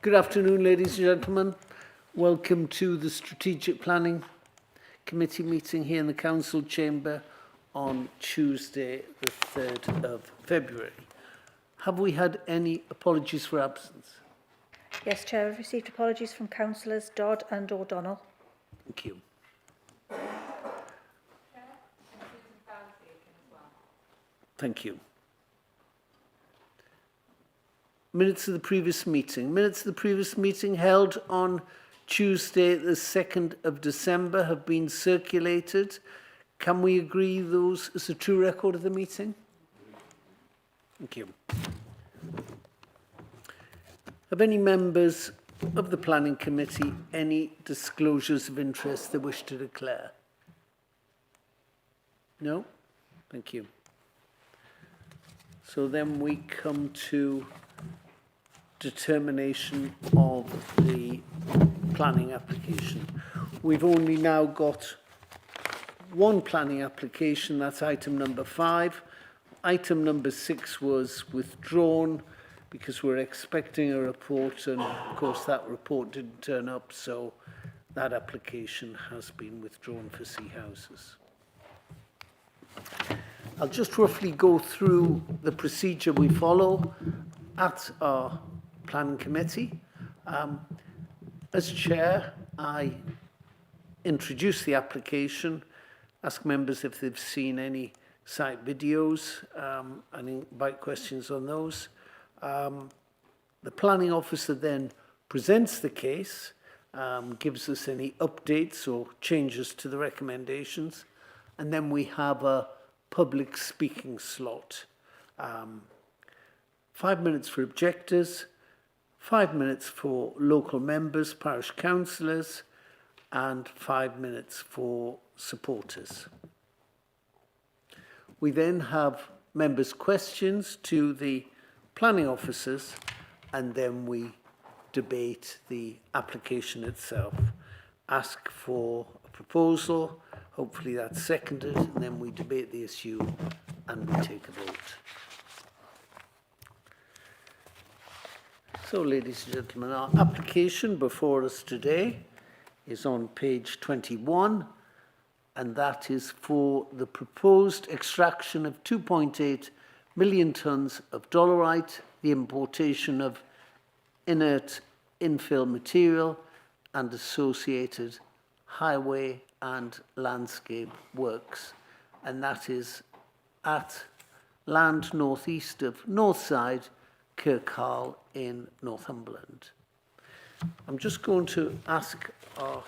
Good afternoon, ladies and gentlemen. Welcome to the Strategic Planning Committee meeting here in the Council Chamber on Tuesday, the 3rd of February. Have we had any apologies for absence? Yes, Chair, I've received apologies from Councillors Dodd and O'Donnell. Thank you. Thank you. Minutes of the previous meeting. Minutes of the previous meeting held on Tuesday, the 2nd of December have been circulated. Can we agree those as a true record of the meeting? Thank you. Have any members of the Planning Committee any disclosures of interest they wish to declare? No? Thank you. So then we come to determination of the planning application. We've only now got one planning application, that's item number 5. Item number 6 was withdrawn because we're expecting a report, and of course that report didn't turn up, so that application has been withdrawn for Sea Houses. I'll just roughly go through the procedure we follow at our Planning Committee. As Chair, I introduce the application, ask members if they've seen any site videos, and invite questions on those. The Planning Officer then presents the case, gives us any updates or changes to the recommendations, and then we have a public speaking slot. 5 minutes for objectors, 5 minutes for local members, parish councillors, and 5 minutes for supporters. We then have members' questions to the planning officers, and then we debate the application itself. Ask for a proposal, hopefully that's seconded, and then we debate the issue and we take a vote. So, ladies and gentlemen, our application before us today is on page 21, and that is for the proposed extraction of 2.8 million tonnes of dolerite, the importation of inert infill material, and associated highway and landscape works. And that is at land northeast of Northside, Kirkharle in Northumberland. I'm just going to ask our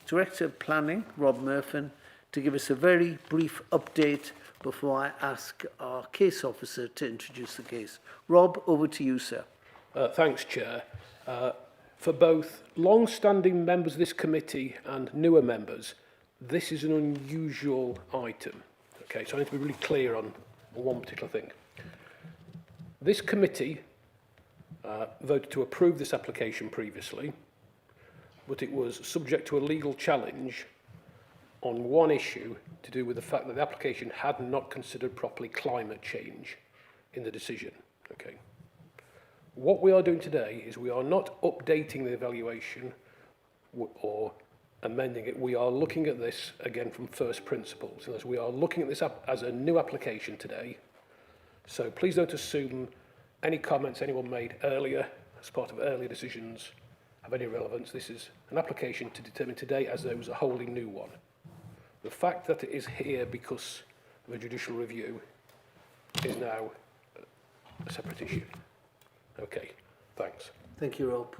Director of Planning, Rob Murphin, to give us a very brief update before I ask our case officer to introduce the case. Rob, over to you, sir. Thanks, Chair. For both long-standing members of this committee and newer members, this is an unusual item. Okay, so I need to be really clear on one particular thing. This committee voted to approve this application previously, but it was subject to a legal challenge on one issue to do with the fact that the application had not considered properly climate change in the decision. Okay. What we are doing today is we are not updating the evaluation or amending it. We are looking at this again from first principles. And as we are looking at this as a new application today, so please don't assume any comments anyone made earlier as part of earlier decisions have any relevance. This is an application to determine today as though it was a wholly new one. The fact that it is here because of a judicial review is now a separate issue. Okay, thanks. Thank you, Rob.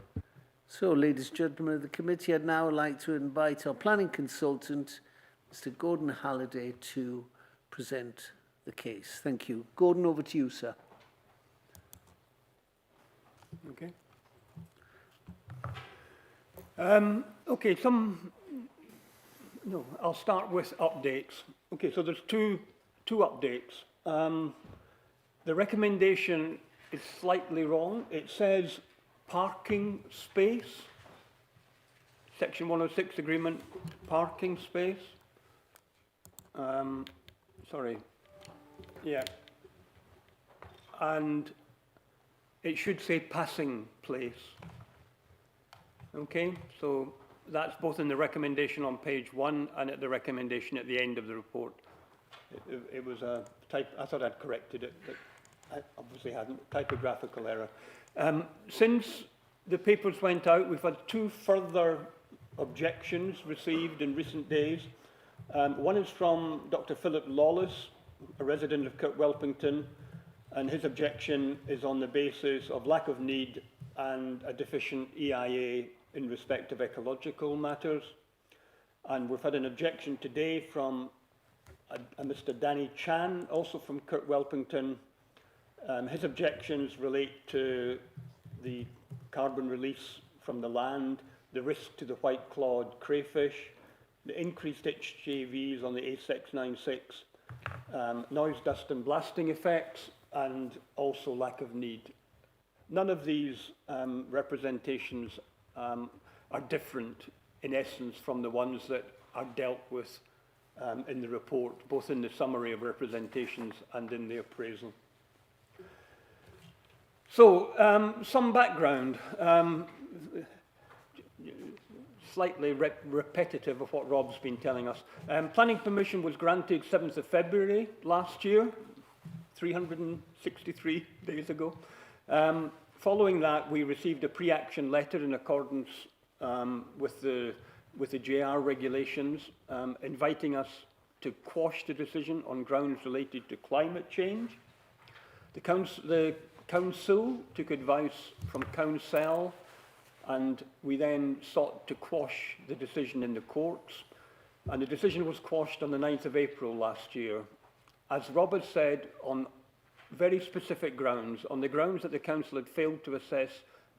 So, ladies and gentlemen of the committee, I'd now like to invite our planning consultant, Mr. Gordon Halliday, to present the case. Thank you. Gordon, over to you, sir. Okay. Okay, I'll start with updates. Okay, so there's two updates. The recommendation is slightly wrong. It says parking space, Section 106 agreement, parking space. Sorry. Yeah. And it should say passing place. Okay, so that's both in the recommendation on page 1 and at the recommendation at the end of the report. It was a type, I thought I'd corrected it, but I obviously hadn't, typographical error. Since the papers went out, we've had 2 further objections received in recent days. One is from Dr. Philip Lawless, a resident of Kirkwelpington, and his objection is on the basis of lack of need and a deficient EIA in respect of ecological matters. And we've had an objection today from a Mr. Danny Chan, also from Kirkwelpington. His objections relate to the carbon release from the land, the risk to the white-clawed crayfish, the increased HJVs on the A696, noise, dust and blasting effects, and also lack of need. None of these representations are different in essence from the ones that are dealt with in the report, both in the summary of representations and in the appraisal. So, some background, slightly repetitive of what Rob's been telling us. Planning permission was granted 7th of February last year, 363 days ago. Following that, we received a pre-action letter in accordance with the JR regulations, inviting us to quash the decision on grounds related to climate change. The council took advice from Council, and we then sought to quash the decision in the courts. And the decision was quashed on the 9th of April last year. As Rob has said, on very specific grounds, on the grounds that the council had failed to assess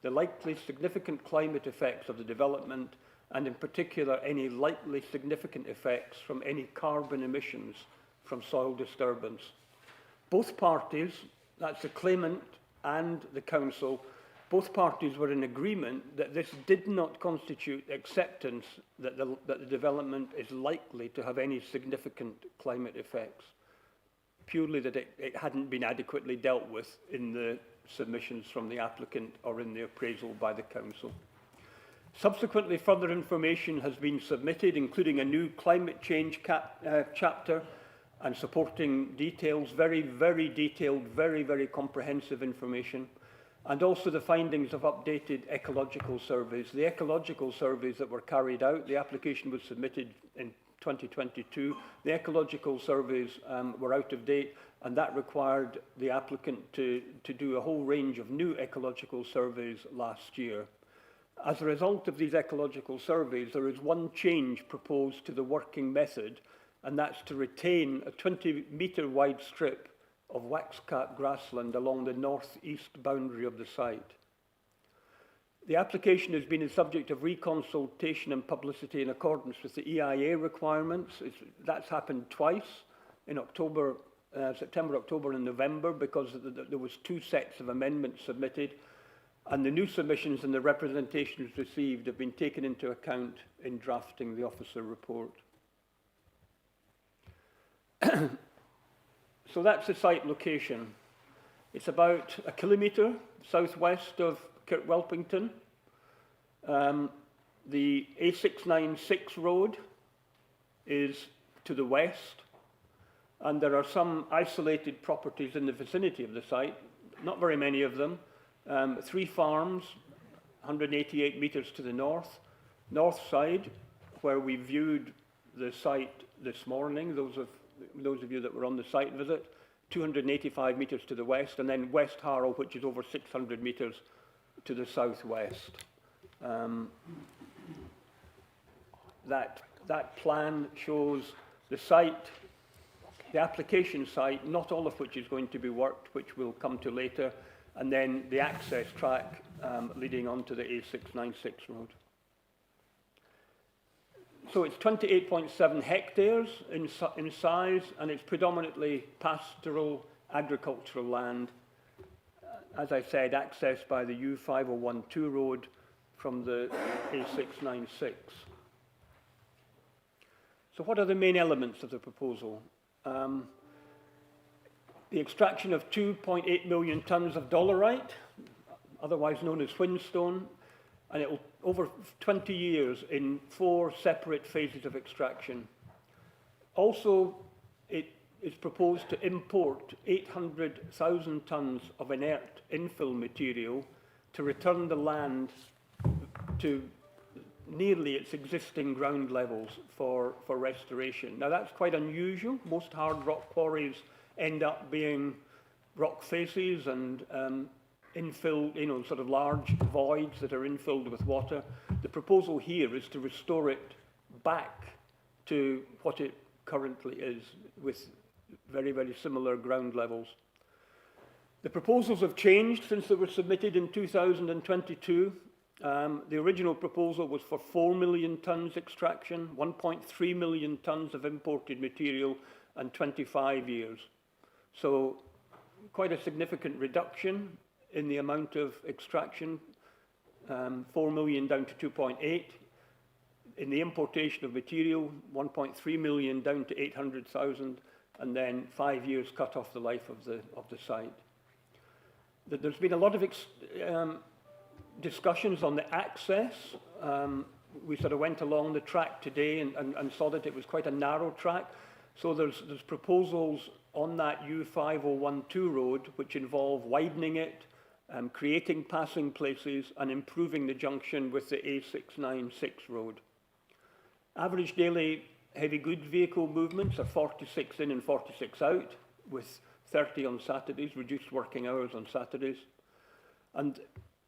the likely significant climate effects of the development, and in particular any likely significant effects from any carbon emissions from soil disturbance. Both parties, that's the claimant and the council, both parties were in agreement that this did not constitute acceptance that the development is likely to have any significant climate effects, purely that it hadn't been adequately dealt with in the submissions from the applicant or in the appraisal by the council. Subsequently, further information has been submitted, including a new climate change chapter and supporting details, very, very detailed, very, very comprehensive information, and also the findings of updated ecological surveys. The ecological surveys that were carried out, the application was submitted in 2022. The ecological surveys were out of date, and that required the applicant to do a whole range of new ecological surveys last year. As a result of these ecological surveys, there is one change proposed to the working method, and that's to retain a 20-metre wide strip of waxcap grassland along the northeast boundary of the site. The application has been the subject of reconsultation and publicity in accordance with the EIA requirements. That's happened twice, in September, October and November, because there was 2 sets of amendments submitted, and the new submissions and the representations received have been taken into account in drafting the officer report. So that's the site location. It's about 1 kilometre southwest of Kirkwelpington. The A696 road is to the west, and there are some isolated properties in the vicinity of the site, not very many of them. 3 farms, 188 metres to the north side, where we viewed the site this morning, those of you that were on the site visit, 285 metres to the west, and then West Harrow, which is over 600 metres to the southwest. That plan shows the site, the application site, not all of which is going to be worked, which we'll come to later, and then the access track leading onto the A696 road. So it's 28.7 hectares in size, and it's predominantly pastoral agricultural land. As I said, accessed by the U5012 road from the A696. So what are the main elements of the proposal? The extraction of 2.8 million tonnes of dolerite, otherwise known as whinstone, and it will, over 20 years, in 4 separate phases of extraction. Also, it is proposed to import 800,000 tonnes of inert infill material to return the land to nearly its existing ground levels for restoration. Now, that's quite unusual. Most hard rock quarries end up being rock faces and infilled, sort of large voids that are infilled with water. The proposal here is to restore it back to what it currently is, with very, very similar ground levels. The proposals have changed since they were submitted in 2022. The original proposal was for 4 million tonnes extraction, 1.3 million tonnes of imported material, and 25 years. So quite a significant reduction in the amount of extraction, 4 million down to 2.8. In the importation of material, 1.3 million down to 800,000, and then 5 years cut off the life of the site. There's been a lot of discussions on the access. We sort of went along the track today and saw that it was quite a narrow track. So there's proposals on that U5012 road which involve widening it, creating passing places, and improving the junction with the A696 road. Average daily heavy goods vehicle movements are 46 in and 46 out, with 30 on Saturdays, reduced working hours on Saturdays. And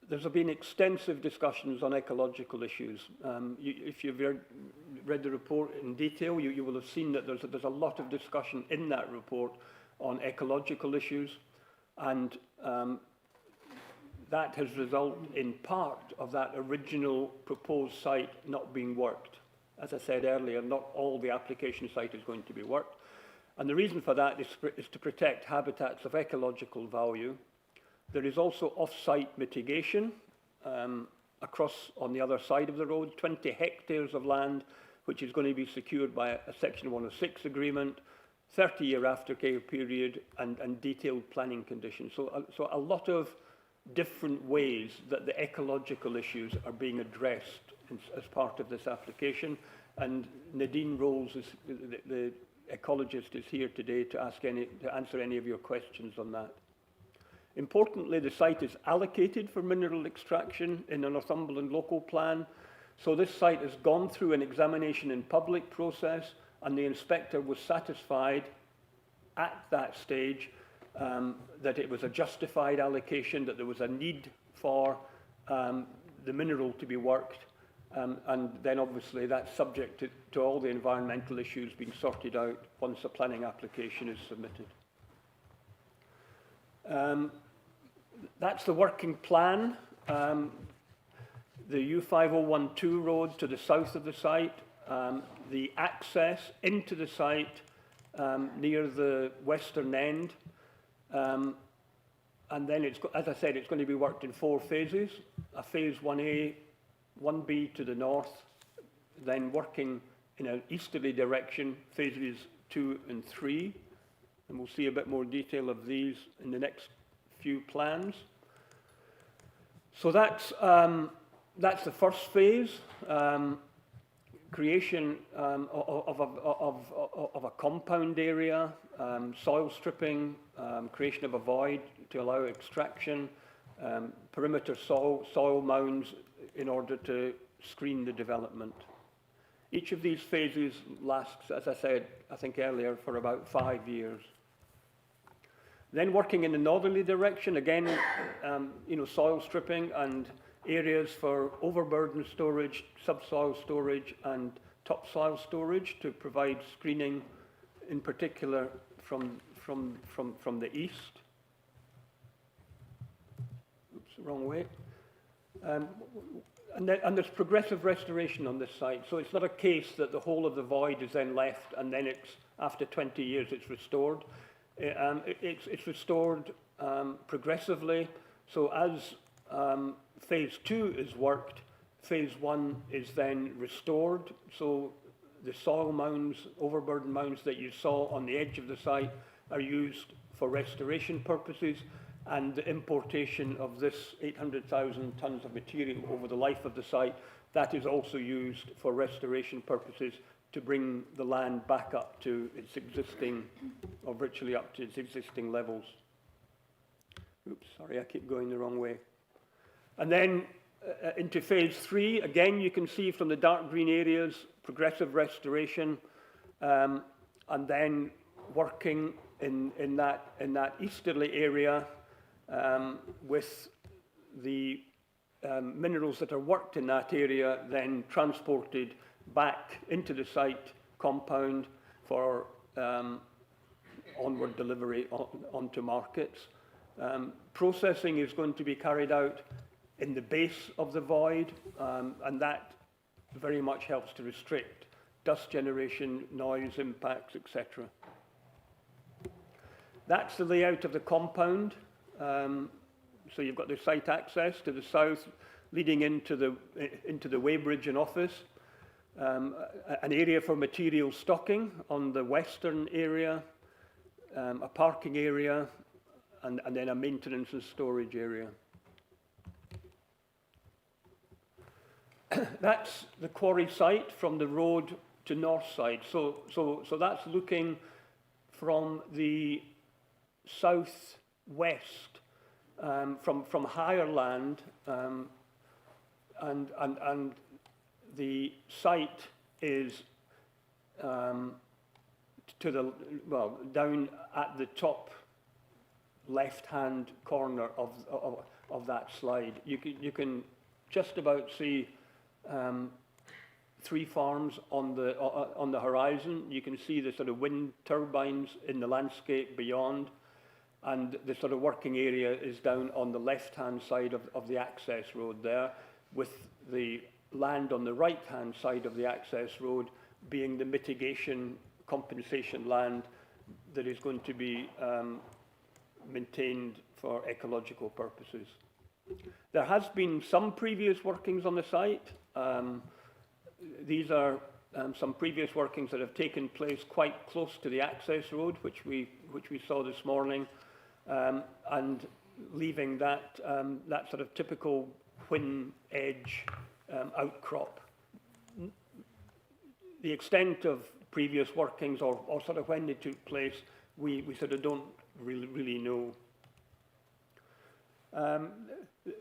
there's been extensive discussions on ecological issues. If you've read the report in detail, you will have seen that there's a lot of discussion in that report on ecological issues, and that has resulted in part of that original proposed site not being worked. As I said earlier, not all the application site is going to be worked. And the reason for that is to protect habitats of ecological value. There is also off-site mitigation across on the other side of the road, 20 hectares of land, which is going to be secured by a Section 106 agreement, 30-year aftercare period, and detailed planning conditions. So a lot of different ways that the ecological issues are being addressed as part of this application. And Nadine Rolls, the ecologist, is here today to answer any of your questions on that. Importantly, the site is allocated for mineral extraction in the Northumberland local plan. So this site has gone through an examination in public process, and the inspector was satisfied at that stage that it was a justified allocation, that there was a need for the mineral to be worked. And then obviously that's subject to all the environmental issues being sorted out once a planning application is submitted. That's the working plan. The U5012 road to the south of the site, the access into the site near the western end, and then as I said, it's going to be worked in 4 phases. A phase 1A, 1B to the north, then working in an easterly direction, phases 2 and 3, and we'll see a bit more detail of these in the next few plans. So that's the first phase, creation of a compound area, soil stripping, creation of a void to allow extraction, perimeter soil mounds in order to screen the development. Each of these phases lasts, as I said, I think earlier, for about 5 years. Then working in the northerly direction, again, soil stripping and areas for overburden storage, subsoil storage, and topsoil storage to provide screening, in particular from the east. Oops, wrong way. And there's progressive restoration on this site. So it's not a case that the whole of the void is then left and then after 20 years it's restored. It's restored progressively. So as phase 2 is worked, phase 1 is then restored. So the soil mounds, overburden mounds that you saw on the edge of the site are used for restoration purposes. and the importation of this 800,000 tonnes of material over the life of the site, that is also used for restoration purposes to bring the land back up to its existing, or virtually up to its existing levels. Oops, sorry, I keep going the wrong way. And then into phase 3, again, you can see from the dark green areas, progressive restoration, and then working in that easterly area with the minerals that are worked in that area then transported back into the site compound for onward delivery onto markets. Processing is going to be carried out in the base of the void, and that very much helps to restrict dust generation, noise impacts, etc. That's the layout of the compound. So you've got the site access to the south, leading into the weighbridge and office, an area for material stocking on the western area, a parking area, and then a maintenance and storage area. That's the quarry site from the road to north side. So that's looking from the southwest, from higher land, and the site is to the, well, down at the top left-hand corner of that slide. You can just about see 3 farms on the horizon. You can see the sort of wind turbines in the landscape beyond, and the sort of working area is down on the left-hand side of the access road there, with the land on the right-hand side of the access road being the mitigation compensation land that is going to be maintained for ecological purposes. There has been some previous workings on the site. These are some previous workings that have taken place quite close to the access road, which we saw this morning, and leaving that that sort of typical Whin edge outcrop. The extent of previous workings or sort of when they took place, we sort of don't really know.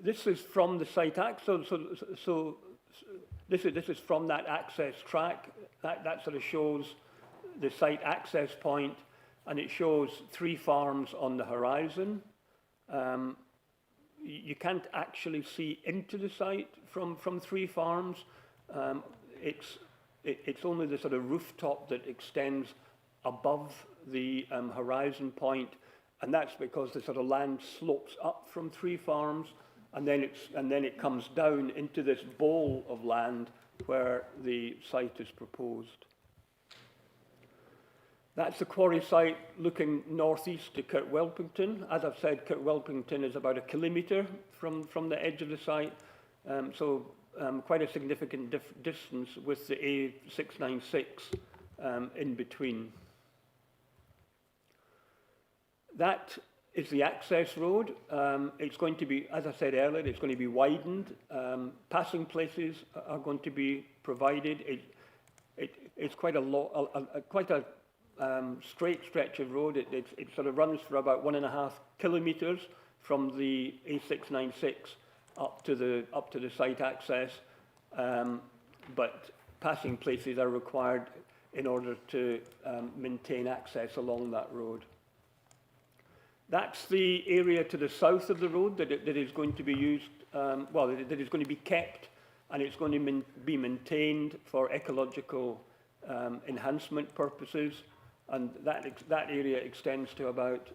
This is from the site access, so this is from that access track. That sort of shows the site access point, and it shows 3 farms on the horizon. You can't actually see into the site from 3 farms. It's only the sort of rooftop that extends above the horizon point, and that's because the sort of land slopes up from 3 farms, and then it comes down into this bowl of land where the site is proposed. That's the quarry site looking northeast to Kirkwelpington. As I've said, Kirkwelpington is about 1 kilometre from the edge of the site, so quite a significant distance with the A696 in between. That is the access road. It's going to be, as I said earlier, it's going to be widened. Passing places are going to be provided. It's quite a straight stretch of road. It sort of runs for about 1.5 kilometres from the A696 up to the site access, but passing places are required in order to maintain access along that road. That's the area to the south of the road that is going to be used, that is going to be kept, and it's going to be maintained for ecological enhancement purposes, and that area extends to about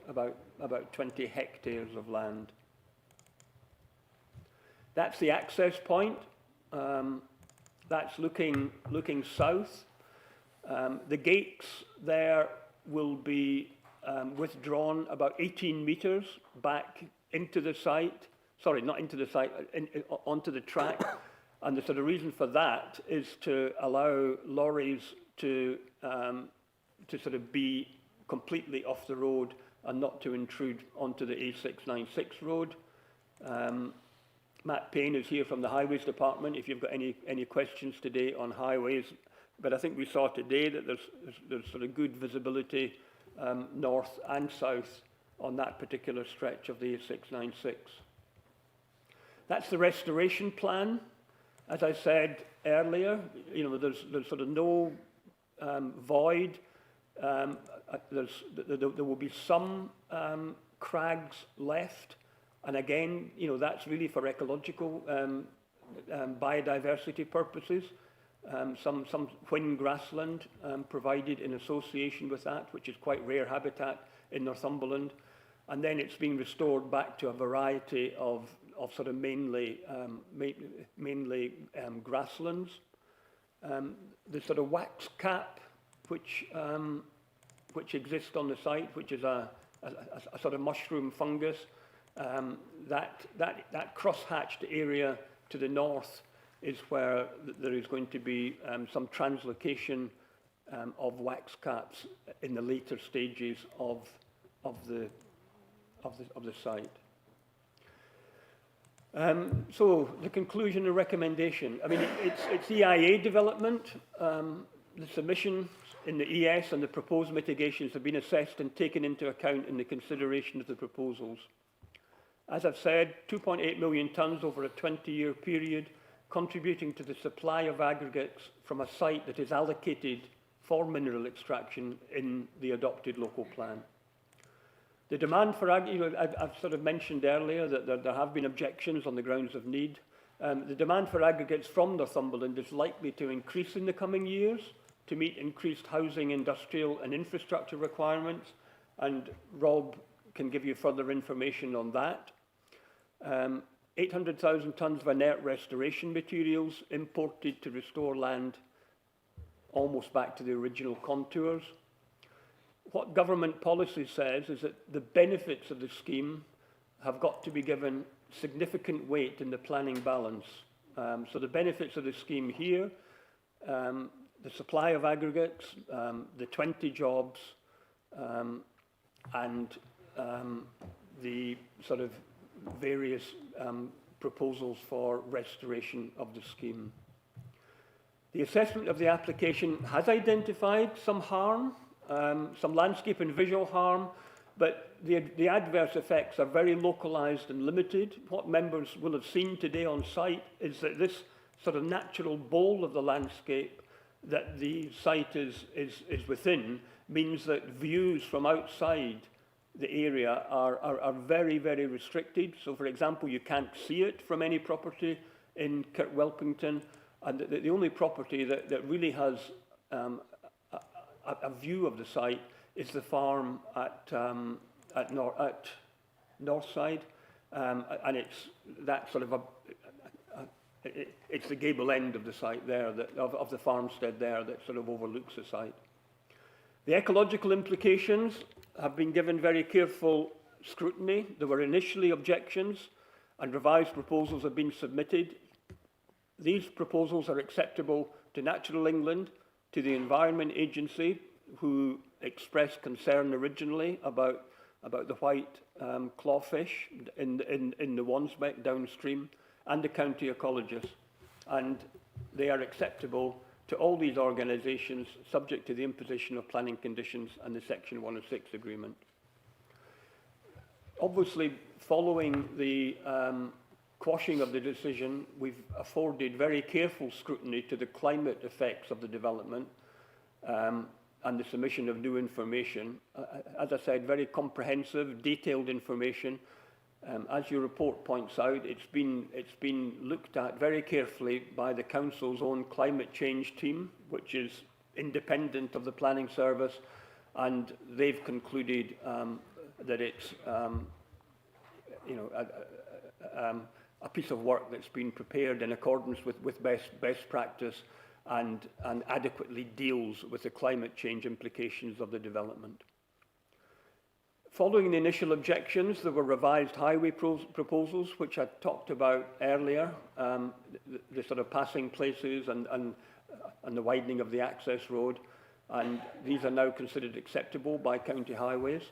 20 hectares of land. That's the access point. That's looking south. The gates there will be withdrawn about 18 metres back into the site. Sorry, not into the site, onto the track. And the sort of reason for that is to allow lorries to sort of be completely off the road and not to intrude onto the A696 road. Matt Payne is here from the Highways Department if you've got any questions today on highways. But I think we saw today that there's sort of good visibility north and south on that particular stretch of the A696. That's the restoration plan. As I said earlier, you know, there's sort of no void. There will be some crags left. And again, you know, that's really for ecological biodiversity purposes. Some whin grassland provided in association with that, which is quite rare habitat in Northumberland. And then it's being restored back to a variety of sort of mainly grasslands. The sort of wax cap, which exists on the site, which is a sort of mushroom fungus, that cross-hatched area to the north is where there is going to be some translocation of wax caps in the later stages of the site. So the conclusion and recommendation. I mean, it's EIA development. The submissions in the ES and the proposed mitigations have been assessed and taken into account in the consideration of the proposals. As I've said, 2.8 million tonnes over a 20-year period, contributing to the supply of aggregates from a site that is allocated for mineral extraction in the adopted local plan. The demand for I've sort of mentioned earlier that there have been objections on the grounds of need. The demand for aggregates from Northumberland is likely to increase in the coming years to meet increased housing, industrial and infrastructure requirements, and Rob can give you further information on that. 800,000 tonnes of inert restoration materials imported to restore land almost back to the original contours. What government policy says is that the benefits of the scheme have got to be given significant weight in the planning balance. So the benefits of the scheme here, the supply of aggregates, the 20 jobs, and the sort of various proposals for restoration of the scheme. The assessment of the application has identified some harm, some landscape and visual harm, but the adverse effects are very localised and limited. What members will have seen today on site is that this sort of natural bowl of the landscape that the site is within means that views from outside the area are very, very restricted. So, for example, you can't see it from any property in Kirkwelpington, and the only property that really has a view of the site is the farm at Northside, and it's that sort of it's the gable end of the site there, of the farmstead there, that sort of overlooks the site. The ecological implications have been given very careful scrutiny. There were initially objections, and revised proposals have been submitted. These proposals are acceptable to Natural England, to the Environment Agency, who expressed concern originally about the white clawfish in the Wansbeck downstream, and the county ecologist. And they are acceptable to all these organisations, subject to the imposition of planning conditions and the Section 106 agreement. Obviously, following the quashing of the decision, we've afforded very careful scrutiny to the climate effects of the development and the submission of new information. As I said, very comprehensive, detailed information. As your report points out, it's been looked at very carefully by the Council's own climate change team, which is independent of the planning service, and they've concluded that it's a piece of work that's been prepared in accordance with best practice and adequately deals with the climate change implications of the development. Following the initial objections, there were revised highway proposals, which I talked about earlier, the sort of passing places and the widening of the access road, and these are now considered acceptable by County Highways.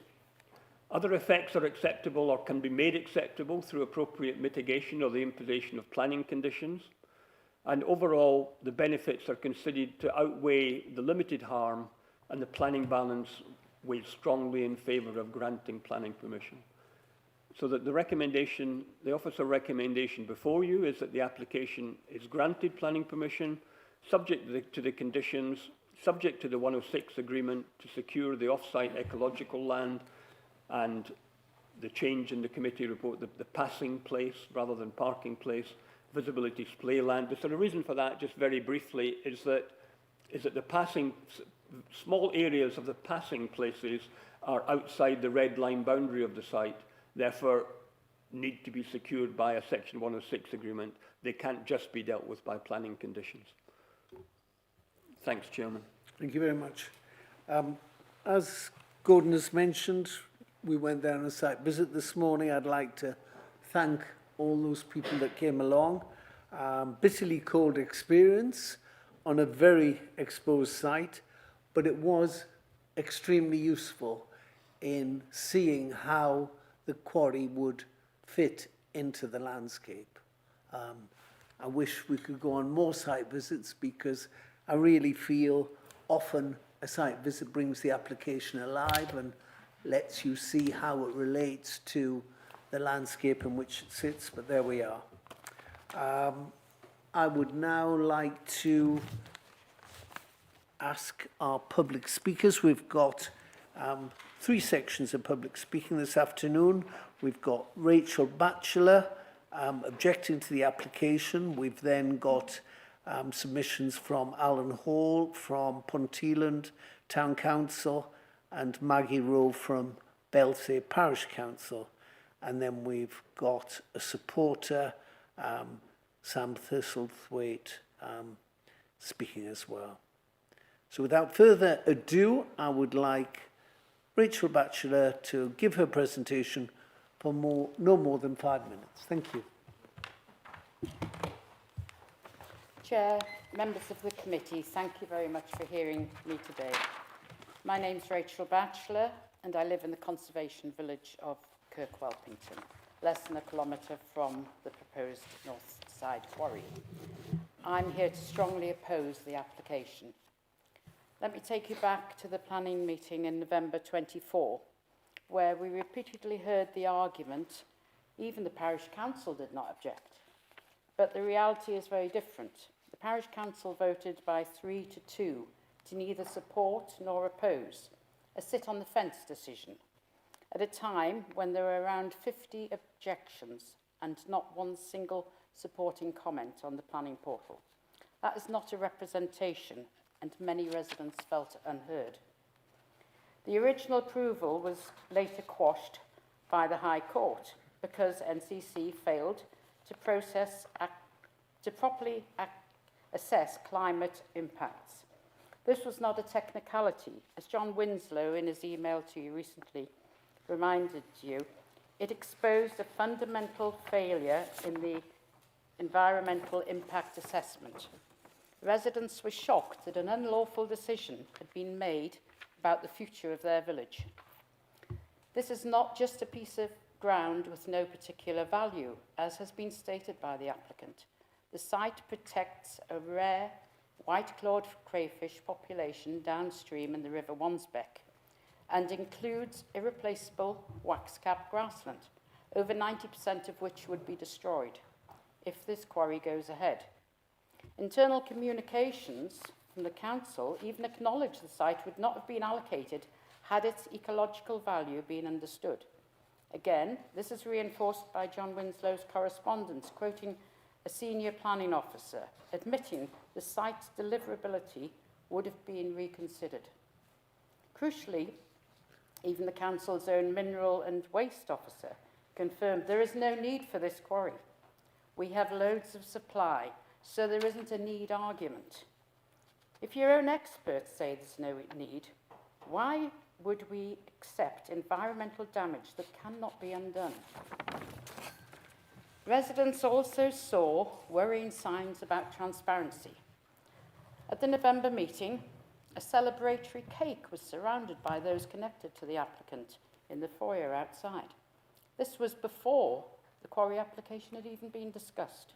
Other effects are acceptable or can be made acceptable through appropriate mitigation or the imposition of planning conditions. And overall, the benefits are considered to outweigh the limited harm, and the planning balance weighs strongly in favour of granting planning permission. So that the officer recommendation before you is that the application is granted planning permission, subject to the conditions, subject to the 106 agreement to secure the off-site ecological land, and the change in the committee report, the passing place rather than parking place, visibility display land. So the reason for that, just very briefly, is that the passing, small areas of the passing places are outside the red line boundary of the site, therefore need to be secured by a Section 106 agreement. They can't just be dealt with by planning conditions. Thanks, Chairman. Thank you very much. As Gordon has mentioned, we went there on a site visit this morning. I'd like to thank all those people that came along. Bitterly cold experience on a very exposed site, but it was extremely useful in seeing how the quarry would fit into the landscape. I wish we could go on more site visits, because I really feel often a site visit brings the application alive and lets you see how it relates to the landscape in which it sits, but there we are. I would now like to ask our public speakers. We've got 3 sections of public speaking this afternoon. We've got Rachel Batchelor objecting to the application. We've then got submissions from Alan Hall, from Ponteland Town Council, and Maggie Rowe from Belsay Parish Council. And then we've got a supporter, Sam Thistlethwaite, speaking as well. So without further ado, I would like Rachel Batchelor to give her presentation for no more than 5 minutes. Thank you. Chair, members of the committee, thank you very much for hearing me today. My name's Rachel Batchelor, and I live in the conservation village of Kirkwelpington, less than a kilometre from the proposed North Side Quarry. I'm here to strongly oppose the application. Let me take you back to the planning meeting in November 24, where we repeatedly heard the argument, even the parish council did not object. But the reality is very different. The parish council voted by 3-2 to neither support nor oppose a sit-on-the-fence decision at a time when there were around 50 objections and not one single supporting comment on the planning portal. That is not a representation, and many residents felt unheard. The original approval was later quashed by the High Court because NCC failed to properly assess climate impacts. This was not a technicality. As John Winslow, in his email to you recently, reminded you, it exposed a fundamental failure in the environmental impact assessment. Residents were shocked that an unlawful decision had been made about the future of their village. This is not just a piece of ground with no particular value, as has been stated by the applicant. The site protects a rare white-clawed crayfish population downstream in the River Wansbeck and includes irreplaceable wax-cap grassland, over 90% of which would be destroyed if this quarry goes ahead. Internal communications from the council even acknowledged the site would not have been allocated had its ecological value been understood. Again, this is reinforced by John Winslow's correspondence, quoting a senior planning officer, admitting the site's deliverability would have been reconsidered. Crucially, even the council's own mineral and waste officer confirmed there is no need for this quarry. We have loads of supply, so there isn't a need argument. If your own experts say there's no need, why would we accept environmental damage that cannot be undone? Residents also saw worrying signs about transparency. At the November meeting, a celebratory cake was surrounded by those connected to the applicant in the foyer outside. This was before the quarry application had even been discussed.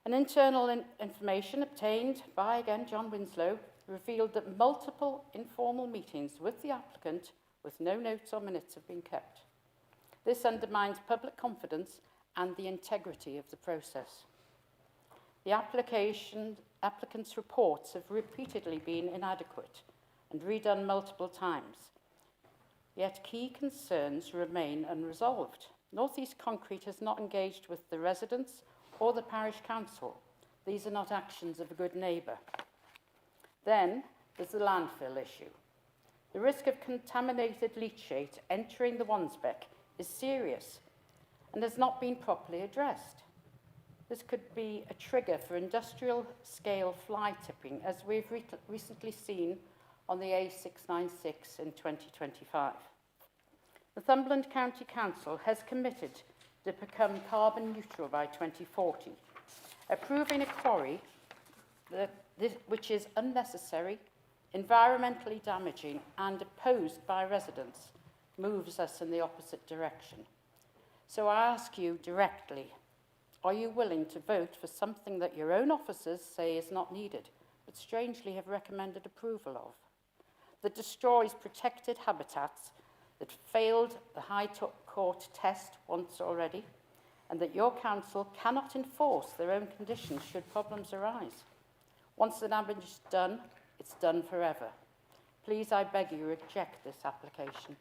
An internal information obtained by, again, John Winslow revealed that multiple informal meetings with the applicant with no notes or minutes have been kept. This undermines public confidence and the integrity of the process. The applicant's reports have repeatedly been inadequate and redone multiple times. Yet key concerns remain unresolved. North East Concrete has not engaged with the residents or the parish council. These are not actions of a good neighbour. Then there's the landfill issue. The risk of contaminated leachate entering the Wansbeck is serious and has not been properly addressed. This could be a trigger for industrial-scale fly tipping, as we've recently seen on the A696 in 2025. Northumberland County Council has committed to become carbon neutral by 2040, approving a quarry which is unnecessary, environmentally damaging and opposed by residents moves us in the opposite direction. So I ask you directly, are you willing to vote for something that your own officers say is not needed, but strangely have recommended approval of, that destroys protected habitats, that failed the High Court test once already, and that your council cannot enforce their own conditions should problems arise? Once the damage is done, it's done forever. Please, I beg you, reject this application.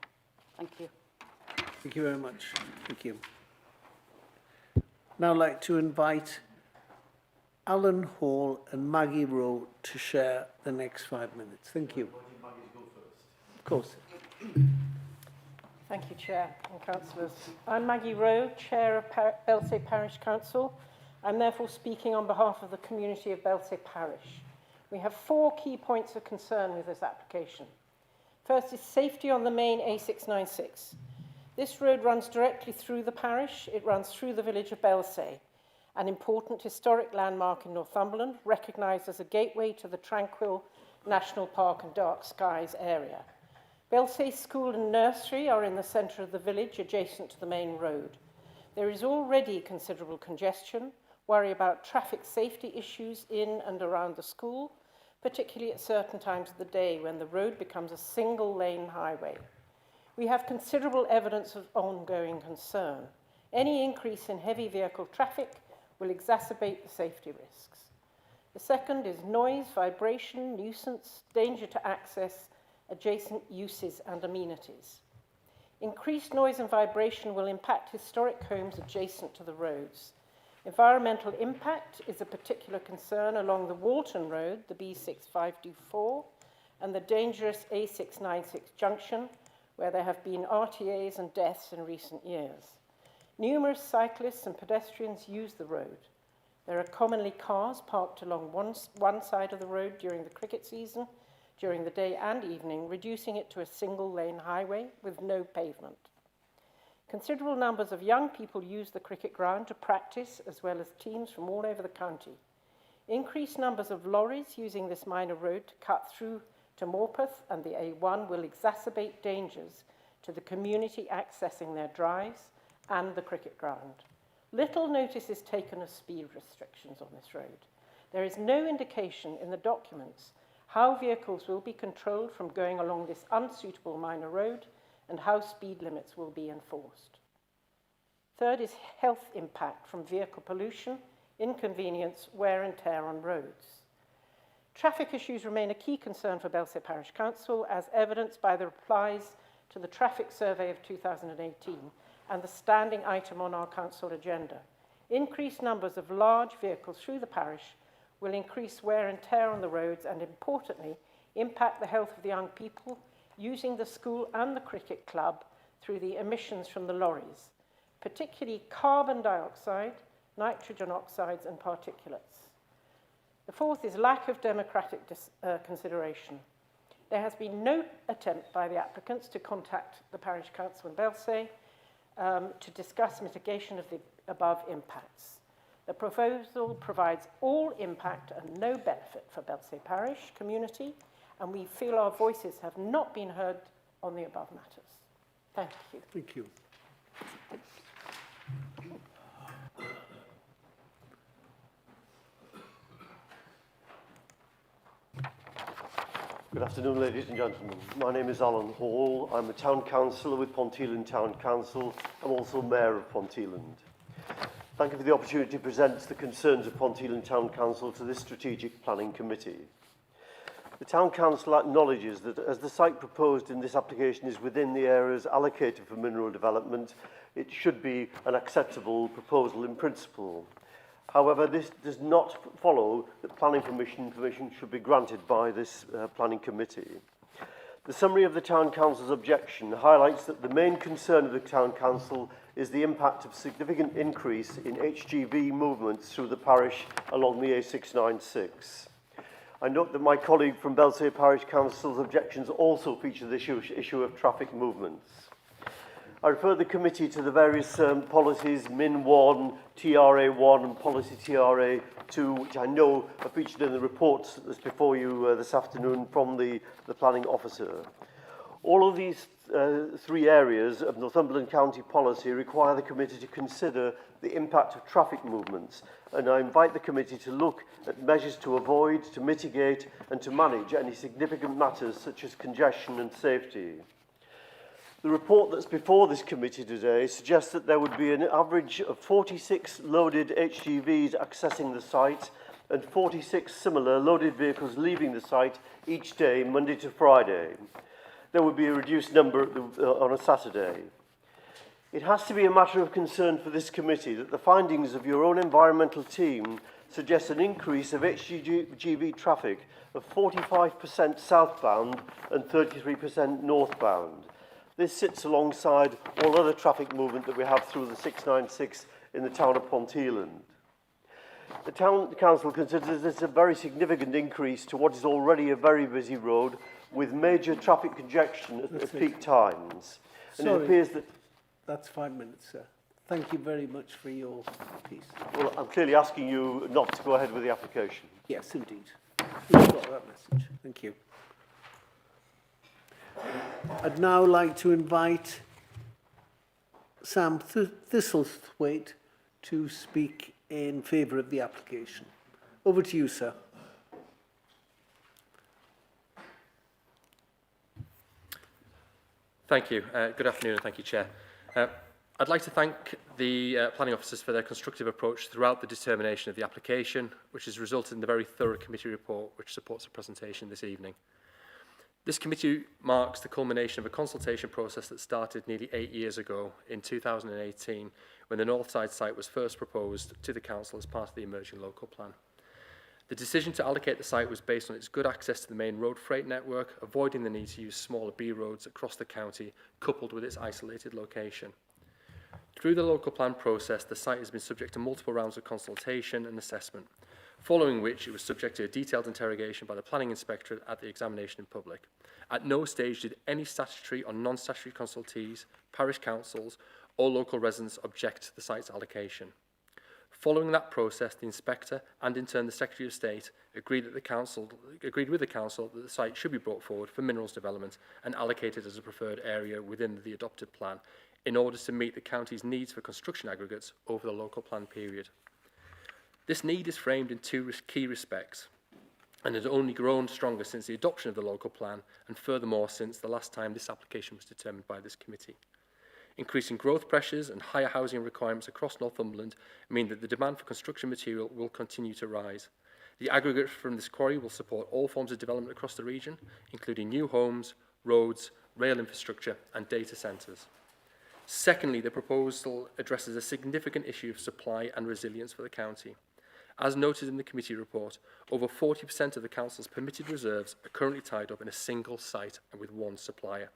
Thank you. Thank you very much. Thank you. Now I'd like to invite Alan Hall and Maggie Rowe to share the next 5 minutes. Thank you. Of course. Thank you, Chair and Councillors. I'm Maggie Rowe, Chair of Belsay Parish Council. I'm therefore speaking on behalf of the community of Belsay Parish. We have 4 key points of concern with this application. First is safety on the main A696. This road runs directly through the parish. It runs through the village of Belsay, an important historic landmark in Northumberland, recognised as a gateway to the tranquil National Park and Dark Skies area. Belsay School and Nursery are in the centre of the village, adjacent to the main road. There is already considerable congestion, worry about traffic safety issues in and around the school, particularly at certain times of the day when the road becomes a single-lane highway. We have considerable evidence of ongoing concern. Any increase in heavy vehicle traffic will exacerbate the safety risks. The second is noise, vibration, nuisance, danger to access, adjacent uses and amenities. Increased noise and vibration will impact historic homes adjacent to the roads. Environmental impact is a particular concern along the Walton Road, the B6524, and the dangerous A696 junction, where there have been RTAs and deaths in recent years. Numerous cyclists and pedestrians use the road. There are commonly cars parked along one side of the road during the cricket season, during the day and evening, reducing it to a single-lane highway with no pavement. Considerable numbers of young people use the cricket ground to practice, as well as teams from all over the county. Increased numbers of lorries using this minor road to cut through to Morpeth and the A1 will exacerbate dangers to the community accessing their drives and the cricket ground. Little notice is taken of speed restrictions on this road. There is no indication in the documents how vehicles will be controlled from going along this unsuitable minor road and how speed limits will be enforced. Third is health impact from vehicle pollution, inconvenience, wear and tear on roads. Traffic issues remain a key concern for Belsay Parish Council, as evidenced by the replies to the traffic survey of 2018 and the standing item on our council agenda. Increased numbers of large vehicles through the parish will increase wear and tear on the roads and, importantly, impact the health of the young people using the school and the cricket club through the emissions from the lorries, particularly carbon dioxide, nitrogen oxides and particulates. The fourth is lack of democratic consideration. There has been no attempt by the applicants to contact the Parish Council in Belsay to discuss mitigation of the above impacts. The proposal provides all impact and no benefit for Belsay Parish community, and we feel our voices have not been heard on the above matters. Thank you. Thank you. Good afternoon, ladies and gentlemen. My name is Alan Hall. I'm a Town Councillor with Ponteland Town Council. I'm also Mayor of Ponteland. Thank you for the opportunity to present the concerns of Ponteland Town Council to this Strategic Planning Committee. The Town Council acknowledges that as the site proposed in this application is within the areas allocated for mineral development, it should be an acceptable proposal in principle. However, this does not follow that planning permission should be granted by this planning committee. The summary of the Town Council's objection highlights that the main concern of the Town Council is the impact of significant increase in HGV movements through the parish along the A696. I note that my colleague from Belsay Parish Council's objections also feature the issue of traffic movements. I refer the committee to the various policies, MIN 1, TRA 1 and policy TRA 2, which I know are featured in the reports that's before you this afternoon from the planning officer. All of these three areas of Northumberland County policy require the committee to consider the impact of traffic movements, and I invite the committee to look at measures to avoid, to mitigate and to manage any significant matters such as congestion and safety. The report that's before this committee today suggests that there would be an average of 46 loaded HGVs accessing the site and 46 similar loaded vehicles leaving the site each day, Monday to Friday. There would be a reduced number on a Saturday. It has to be a matter of concern for this committee that the findings of your own environmental team suggest an increase of HGV traffic of 45% southbound and 33% northbound. This sits alongside all other traffic movement that we have through the 696 in the town of Ponteland. The Town Council considers this a very significant increase to what is already a very busy road with major traffic congestion at peak times. And Sorry. it appears that... That's 5 minutes, sir. Thank you very much for your piece. Well, I'm clearly asking you not to go ahead with the application. Yes, indeed. We've got that message. Thank you. I'd now like to invite Sam Thistlethwaite to speak in favour of the application. Over to you, sir. Thank you. Good afternoon and thank you, Chair. I'd like to thank the planning officers for their constructive approach throughout the determination of the application, which has resulted in the very thorough committee report which supports the presentation this evening. This committee marks the culmination of a consultation process that started nearly 8 years ago in 2018 when the Northside site was first proposed to the council as part of the emerging local plan. The decision to allocate the site was based on its good access to the main road freight network, avoiding the need to use smaller B roads across the county, coupled with its isolated location. Through the local plan process, the site has been subject to multiple rounds of consultation and assessment, following which it was subject to a detailed interrogation by the planning inspectorate at the examination in public. At no stage did any statutory or non-statutory consultees, parish councils or local residents object to the site's allocation. Following that process, the inspector and in turn the Secretary of State agreed with the council that the site should be brought forward for minerals development and allocated as a preferred area within the adopted plan in order to meet the county's needs for construction aggregates over the local plan period. This need is framed in two key respects and has only grown stronger since the adoption of the local plan and furthermore since the last time this application was determined by this committee. Increasing growth pressures and higher housing requirements across Northumberland mean that the demand for construction material will continue to rise. The aggregate from this quarry will support all forms of development across the region, including new homes, roads, rail infrastructure and data centres. Secondly, the proposal addresses a significant issue of supply and resilience for the county. As noted in the committee report, over 40% of the council's permitted reserves are currently tied up in a single site and with one supplier.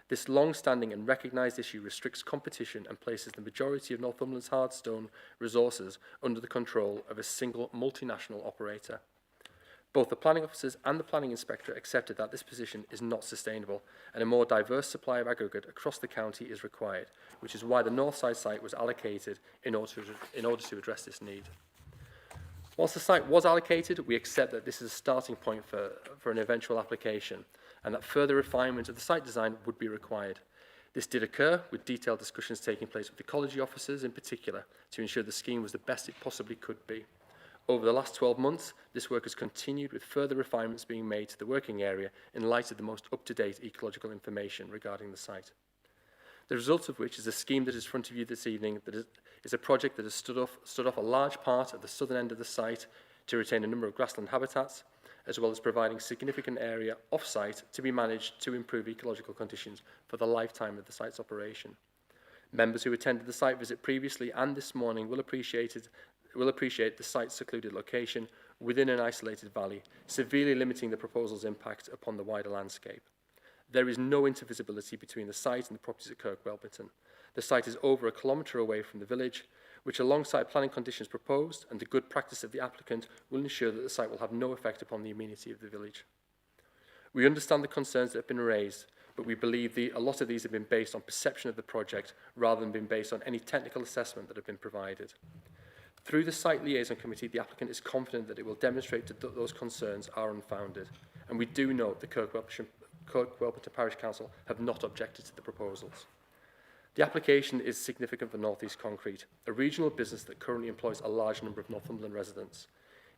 This long-standing and recognised issue restricts competition and places the majority of Northumberland's hardstone resources under the control of a single multinational operator. Both the planning officers and the planning inspector accepted that this position is not sustainable and a more diverse supply of aggregate across the county is required, which is why the Northside site was allocated in order to address this need. Whilst the site was allocated, we accept that this is a starting point for an eventual application, and that further refinement of the site design would be required. This did occur, with detailed discussions taking place with ecology officers in particular to ensure the scheme was the best it possibly could be. Over the last 12 months, this work has continued with further refinements being made to the working area in light of the most up-to-date ecological information regarding the site. The result of which is a scheme that is in front of you this evening that is a project that has stood off a large part of the southern end of the site to retain a number of grassland habitats, as well as providing significant area off-site to be managed to improve ecological conditions for the lifetime of the site's operation. Members who attended the site visit previously and this morning will appreciate the site's secluded location within an isolated valley, severely limiting the proposal's impact upon the wider landscape. There is no intervisibility between the site and the properties at Kirk Welberton. The site is over 1 kilometre away from the village, which alongside planning conditions proposed and the good practice of the applicant will ensure that the site will have no effect upon the amenity of the village. We understand the concerns that have been raised, but we believe a lot of these have been based on perception of the project rather than being based on any technical assessment that have been provided. Through the Site Liaison Committee, the applicant is confident that it will demonstrate that those concerns are unfounded, and we do note the Kirk Welberton Parish Council have not objected to the proposals. The application is significant for North East Concrete, a regional business that currently employs a large number of Northumberland residents.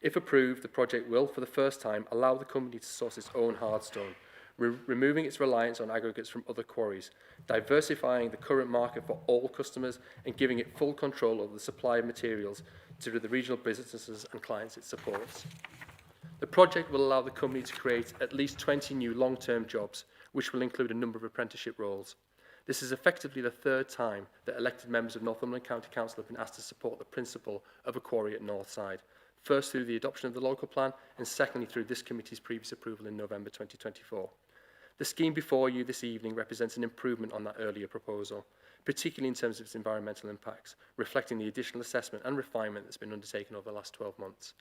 If approved, the project will, for the first time, allow the company to source its own hardstone, removing its reliance on aggregates from other quarries, diversifying the current market for all customers and giving it full control over the supply of materials to the regional businesses and clients it supports. The project will allow the company to create at least 20 new long-term jobs, which will include a number of apprenticeship roles. This is effectively the third time that elected members of Northumberland County Council have been asked to support the principle of a quarry at Northside, first through the adoption of the local plan and secondly through this committee's previous approval in November 2024. The scheme before you this evening represents an improvement on that earlier proposal, particularly in terms of its environmental impacts, reflecting the additional assessment and refinement that's been undertaken over the last 12 months.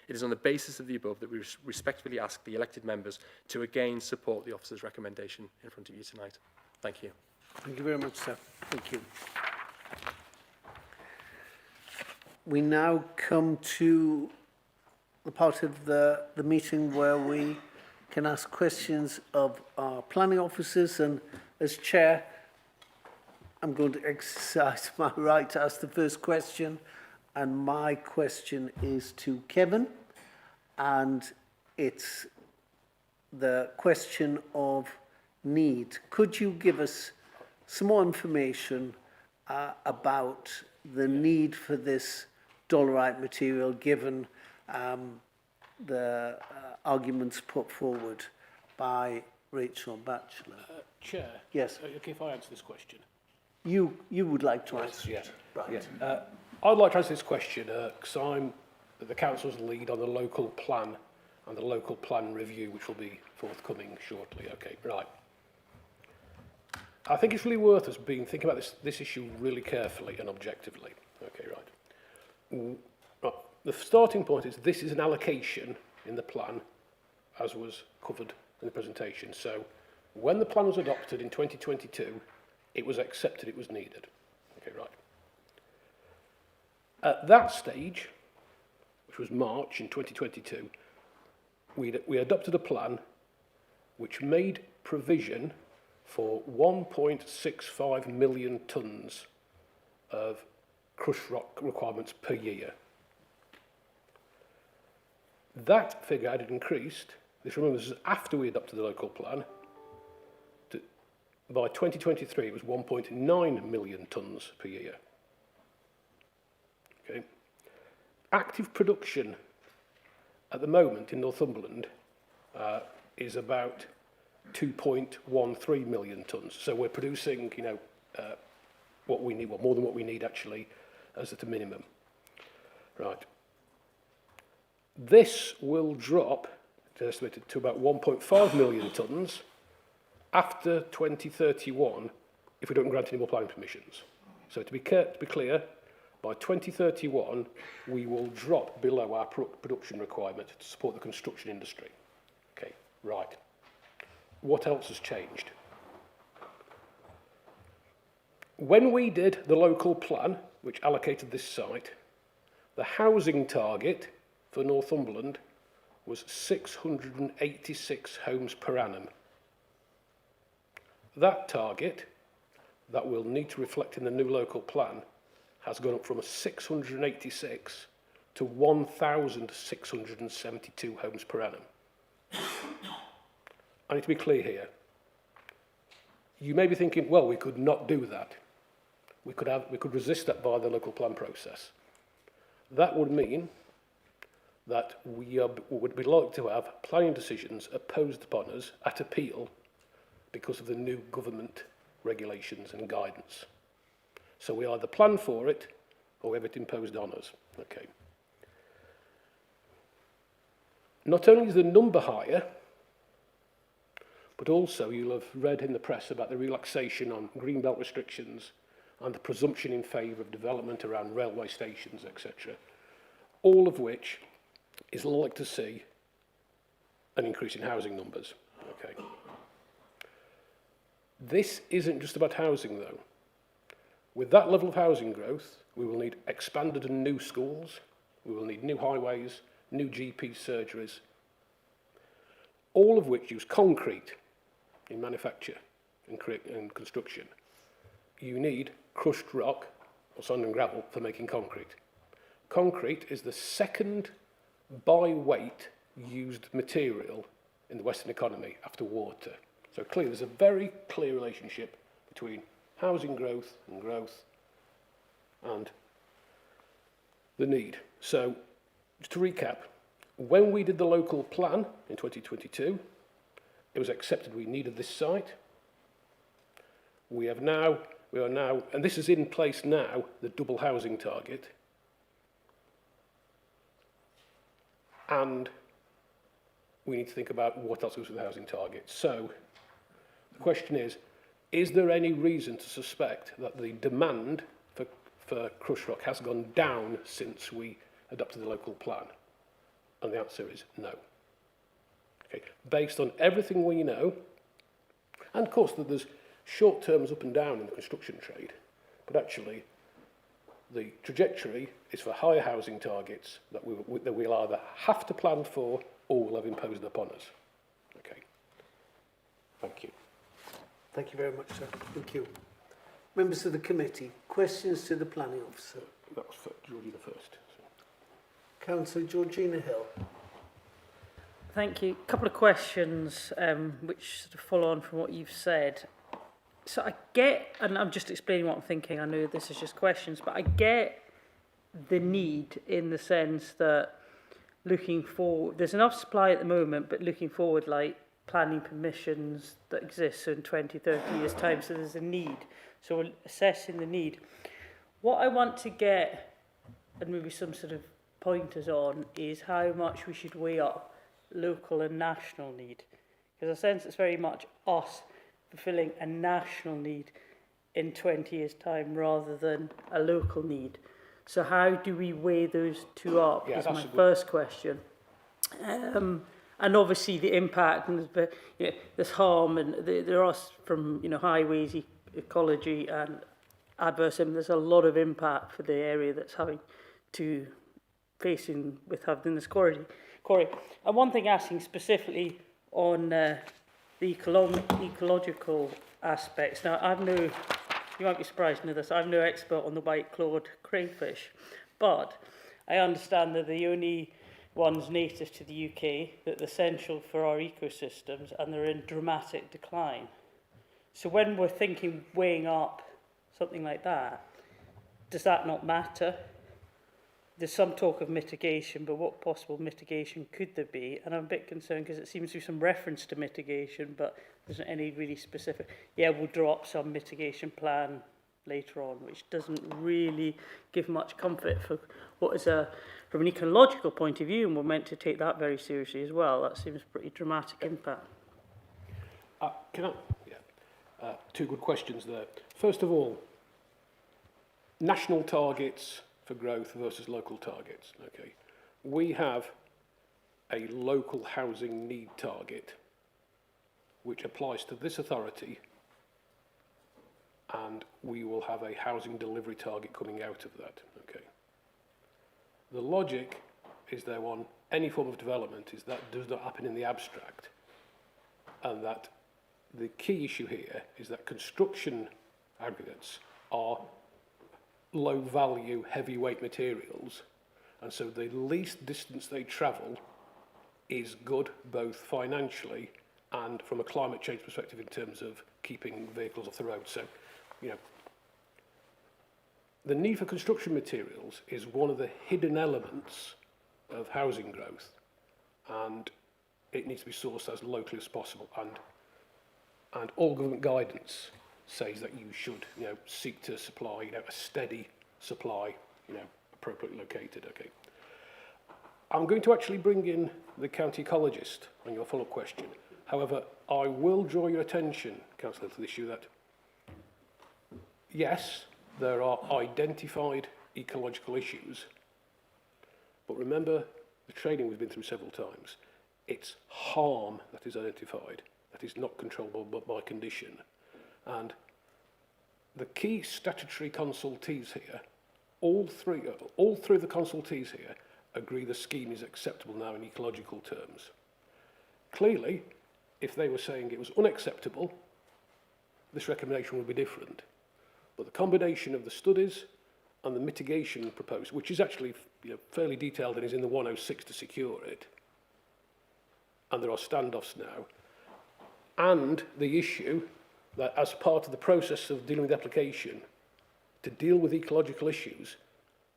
It is on the basis of the above that we respectfully ask the elected members to again support the officer's recommendation in front of you tonight. Thank you. Thank you very much, sir. Thank you. We now come to the part of the meeting where we can ask questions of our planning officers, and as chair, I'm going to exercise my right to ask the first question, and my question is to Kevin, and it's the question of need. Could you give us some more information about the need for this dolerite material given the arguments put forward by Rachel Batchelor? Chair? Yes. Okay, if I answer this question. You would like to answer Yeah. it? Right. Yeah. I'd like to answer this question because I'm the council's lead on the local plan and the local plan review, which will be forthcoming shortly. Okay, right. I think it's really worth us thinking about this issue really carefully and objectively. Okay, right. Right. The starting point is this is an allocation in the plan, as was covered in the presentation. So when the plan was adopted in 2022, it was accepted it was needed. Okay, right. At that stage, which was March in 2022, we adopted a plan which made provision for 1.65 million tonnes of crushed rock requirements per year. That figure had increased, this remembers after we adopted the local plan, by 2023 it was 1.9 million tonnes per year. Okay. Active production at the moment in Northumberland is about 2.13 million tonnes. So we're producing, what we need, well, more than what we need actually, as at a minimum. Right. This will drop, it's estimated, to about 1.5 million tonnes after 2031 if we don't grant any more planning permissions. So to be clear, by 2031 we will drop below our production requirement to support the construction industry. Okay, right. What else has changed? When we did the local plan, which allocated this site, the housing target for Northumberland was 686 homes per annum. That target that we'll need to reflect in the new local plan has gone up from 686 to 1,672 homes per annum. I need to be clear here. You may be thinking, well, we could not do that. We could resist that via the local plan process. That would mean that we would be likely to have planning decisions opposed upon us at appeal because of the new government regulations and guidance. So we either plan for it or we have it imposed on us. Okay. Not only is the number higher, but also you'll have read in the press about the relaxation on greenbelt restrictions and the presumption in favour of development around railway stations, etc. All of which is likely to see an increase in housing numbers. Okay. This isn't just about housing, though. With that level of housing growth, we will need expanded and new schools, we will need new highways, new GP surgeries, all of which use concrete in manufacture and construction. You need crushed rock or sand and gravel for making concrete. Concrete is the second by weight used material in the Western economy after water. So clearly there's a very clear relationship between housing growth and the need. So just to recap, when we did the local plan in 2022, it was accepted we needed this site. We are now, and this is in place now, the double housing target. And we need to think about what else goes with the housing target. So the question is there any reason to suspect that the demand for crushed rock has gone down since we adopted the local plan? And the answer is no. Okay. Based on everything we know, and of course that there's short terms up and down in the construction trade, but actually the trajectory is for higher housing targets that we'll either have to plan for or will have imposed upon us. Okay. Thank you. Thank you very much, sir. Thank you. Members of the committee, questions to the planning officer. That was for Georgina first. Councillor Georgina Hill. Thank you. A couple of questions which sort of follow on from what you've said. So I get, and I'm just explaining what I'm thinking, I know this is just questions, but I get the need in the sense that looking forward, there's enough supply at the moment, but looking forward, like planning permissions that exist in 20, 30 years' time, so there's a need. So we're assessing the need. What I want to get, and maybe some sort of pointers on, is how much we should weigh up local and national need. Because I sense it's very much us fulfilling a national need in 20 years' time rather than a local need. So how do we weigh those two up is my first question. And obviously the impact, and there's harm, and there are from highways, ecology and adverse, and there's a lot of impact for the area that's facing with having this quarry. And one thing asking specifically on the ecological aspects. Now, you might be surprised to know this, I'm no expert on the white-clawed crayfish, but I understand that the only ones native to the UK that are essential for our ecosystems, and they're in dramatic decline. So when we're thinking weighing up something like that, does that not matter? There's some talk of mitigation, but what possible mitigation could there be? And I'm a bit concerned because it seems to be some reference to mitigation, but there isn't any really specific. Yeah, we'll draw up some mitigation plan later on, which doesn't really give much comfort for what is from an ecological point of view, and we're meant to take that very seriously as well. That seems pretty dramatic impact. Two good questions there. First of all, national targets for growth versus local targets. Okay, we have a local housing need target which applies to this authority, and we will have a housing delivery target coming out of that. Okay, the logic is there on any form of development is that does not happen in the abstract, and that the key issue here is that construction aggregates are low value, heavyweight materials, and so the least distance they travel is good both financially and from a climate change perspective in terms of keeping vehicles off the road. So, you know, the need for construction materials is one of the hidden elements of housing growth, and it needs to be sourced as locally as possible. And all government guidance says that you should, you know, seek to supply, you know, a steady supply, you know, appropriately located. Okay. I'm going to actually bring in the county ecologist on your follow-up question. However, I will draw your attention, Councillor, to the issue that, yes, there are identified ecological issues, but remember the training we've been through several times. It's harm that is identified, that is not controllable by condition. And the key statutory consultees here, all three of the consultees here agree the scheme is acceptable now in ecological terms. Clearly, if they were saying it was unacceptable, this recommendation would be different. But the combination of the studies and the mitigation proposed, which is actually, you know, fairly detailed and is in the 106 to secure it, and there are standoffs now, and the issue that as part of the process of dealing with the application, to deal with ecological issues,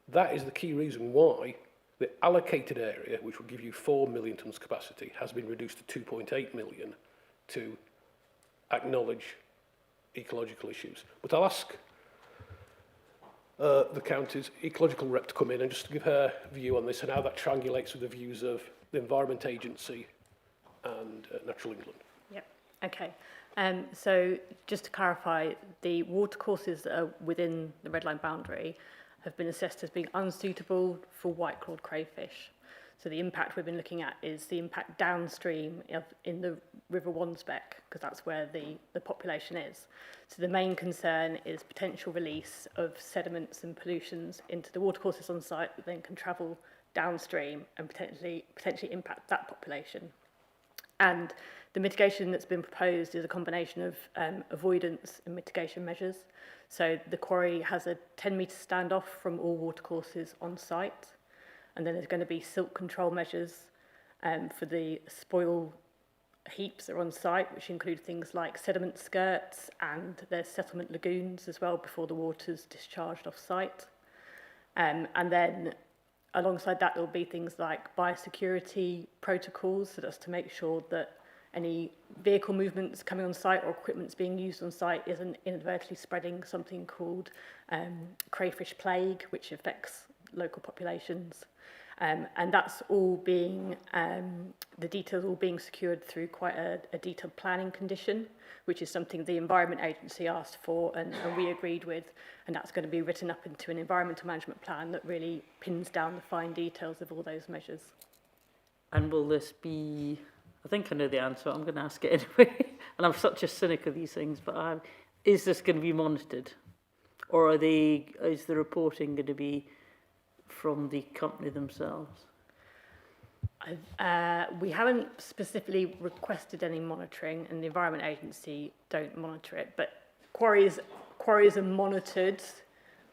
that is the key reason why the allocated area, which will give you 4 million tonnes capacity, has been reduced to 2.8 million to acknowledge ecological issues. But I'll ask the county's ecological rep to come in and just to give her view on this and how that triangulates with the views of the Environment Agency and Natural England. Yep. Okay. So just to clarify, the watercourses that are within the red line boundary have been assessed as being unsuitable for white-clawed crayfish. So the impact we've been looking at is the impact downstream in the River Wansbeck, because that's where the population is. So the main concern is potential release of sediments and pollutions into the watercourses on site that then can travel downstream and potentially impact that population. And the mitigation that's been proposed is a combination of avoidance and mitigation measures. So the quarry has a 10-metre standoff from all watercourses on site, and then there's going to be silt control measures for the spoil heaps that are on site, which include things like sediment skirts, and there's settlement lagoons as well before the water's discharged off site. And then alongside that, there'll be things like biosecurity protocols, so that's to make sure that any vehicle movements coming on site or equipment's being used on site isn't inadvertently spreading something called crayfish plague, which affects local populations. And that's all being, the details all being secured through quite a detailed planning condition, which is something the Environment Agency asked for and we agreed with, and that's going to be written up into an environmental management plan that really pins down the fine details of all those measures. And will this be, I think I know the answer, I'm going to ask it anyway, and I'm such a cynic of these things, but is this going to be monitored? Or is the reporting going to be from the company themselves? We haven't specifically requested any monitoring, and the Environment Agency don't monitor it, but quarries are monitored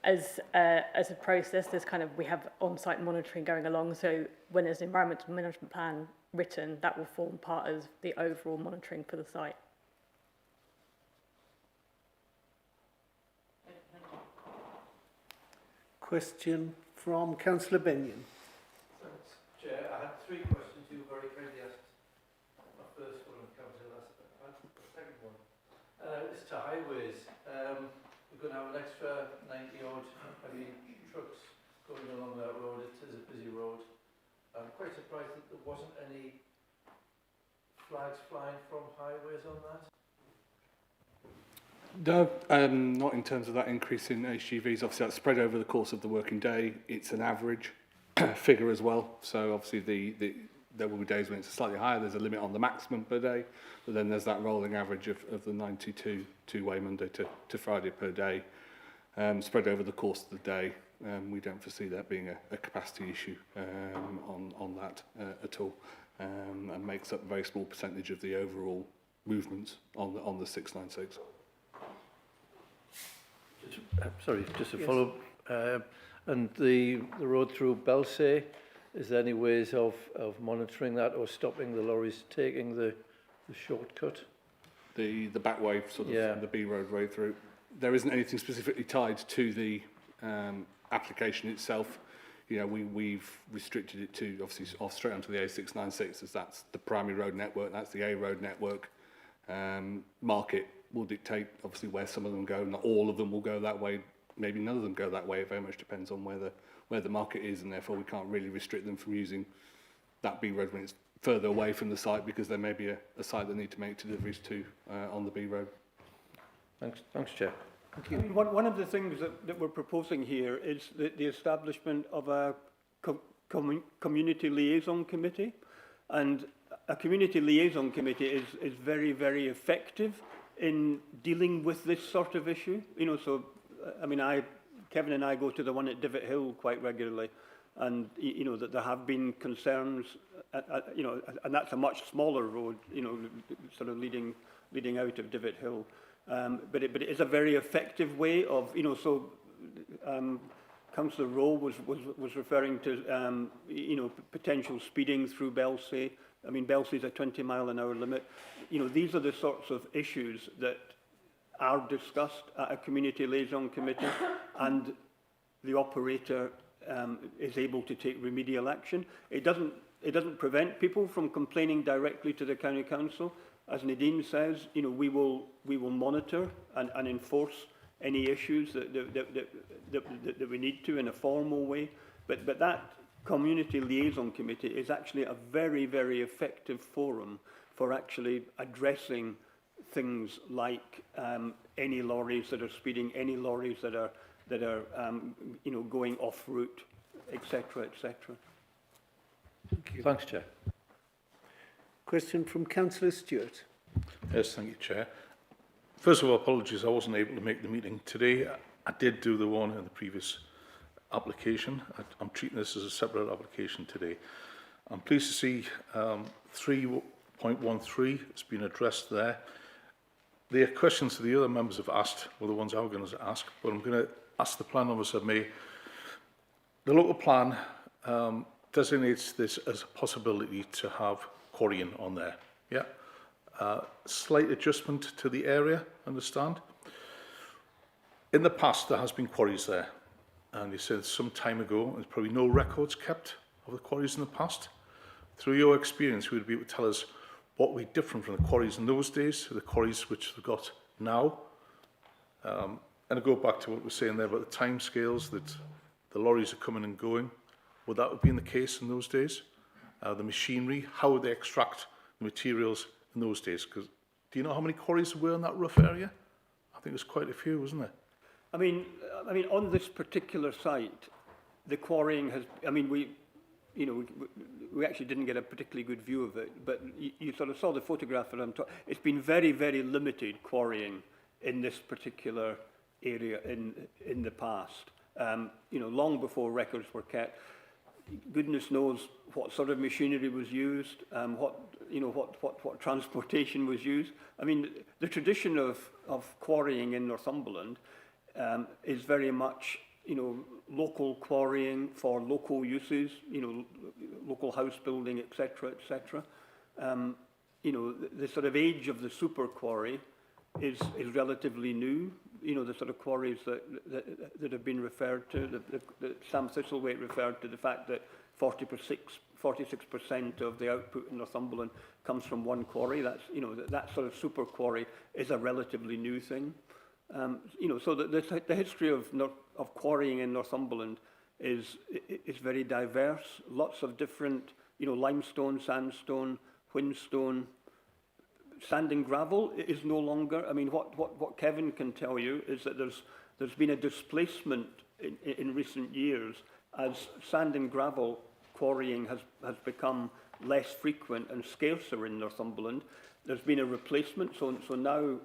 as a process. There's we have on-site monitoring going along, so when there's an environmental management plan written, that will form part of the overall monitoring for the site. Question from Councillor Benyon. Thanks, Chair. I had three questions you very kindly asked. My first one comes in last, the second one. It's to highways. We're going to have an extra 90-odd trucks going along that road. It is a busy road. I'm quite surprised that there wasn't any flags flying from highways on that. No, not in terms of that increase in HGVs. Obviously, that's spread over the course of the working day. It's an average figure as well. So obviously, there will be days when it's slightly higher. There's a limit on the maximum per day, but then there's that rolling average of the 92 two-way Monday to Friday per day, spread over the course of the day. We don't foresee that being a capacity issue on that at all, and makes up a very small percentage of the overall movements on the 696. Sorry, just to follow up. And the road through Belsay, is there any ways of monitoring that or stopping the lorries taking the shortcut? The back way, sort of, Yeah. the B road way through. There isn't anything specifically tied to the application itself. You know, we've restricted it to obviously off straight onto the A696, as that's the primary road network, that's the A road network. Market will dictate obviously where some of them go. Not all of them will go that way. Maybe none of them go that way. It very much depends on where the market is, and therefore we can't really restrict them from using that B road when it's further away from the site, because there may be a site that need to make deliveries to on the B road. Thanks, Chair. I mean, one of the things that we're proposing here is the establishment of a community liaison committee. And a community liaison committee is very, very effective in dealing with this sort of issue. You know, so, I mean, Kevin and I go to the one at Divot Hill quite regularly. And, you know, that there have been concerns, you know, and that's a much smaller road, you know, sort of leading out of Divot Hill. But it is a very effective way of, you know, so Councillor Rowe was referring to, you know, potential speeding through Belsay. I mean, Belsay is a 20-mile-an-hour limit. You know, these are the sorts of issues that are discussed at a community liaison committee, and the operator is able to take remedial action. It doesn't prevent people from complaining directly to the county council. As Nadine says, you know, we will monitor and enforce any issues that we need to in a formal way. But that community liaison committee is actually a very, very effective forum for actually addressing things like any lorries that are speeding, any lorries that are you know, going off route, etc., etc. Thanks, Chair. Question from Councillor Stewart. Yes, thank you, Chair. First of all, apologies, I wasn't able to make the meeting today. I did do the one in the previous application. I'm treating this as a separate application today. I'm pleased to see 3.13 has been addressed there. The questions that the other members have asked were the ones I was going to ask, but I'm going to ask the plan officer, May. The local plan designates this as a possibility to have quarrying on there. Yeah. Slight adjustment to the area, understand? In the past, there has been quarries there. And you said some time ago, there's probably no records kept of the quarries in the past. Through your experience, would you be able to tell us what would be different from the quarries in those days to the quarries which we've got now? And I go back to what we're saying there about the time scales, that the lorries are coming and going. Would that have been the case in those days? The machinery, how would they extract the materials in those days? Because do you know how many quarries there were in that rough area? I think there's quite a few, wasn't there? I mean, on this particular site, the quarrying has. I mean, we actually didn't get a particularly good view of it, but you sort of saw the photograph that I'm talking. It's been very, very limited quarrying in this particular area in the past. You know, long before records were kept. Goodness knows what sort of machinery was used, what transportation was used. I mean, the tradition of quarrying in Northumberland is very much, you know, local quarrying for local uses, you know, local house building, etc., etc. You know, the sort of age of the super quarry is relatively new. You know, the sort of quarries that have been referred to, that Sam Thistlethwaite referred to, the fact that 46% of the output in Northumberland comes from one quarry. That's, you know, that sort of super quarry is a relatively new thing. You know, so the history of quarrying in Northumberland is very diverse. Lots of different, you know, limestone, sandstone, whinstone. Sand and gravel is no longer. I mean, what Kevin can tell you is that there's been a displacement in recent years as sand and gravel quarrying has become less frequent and scarcer in Northumberland. There's been a replacement, so now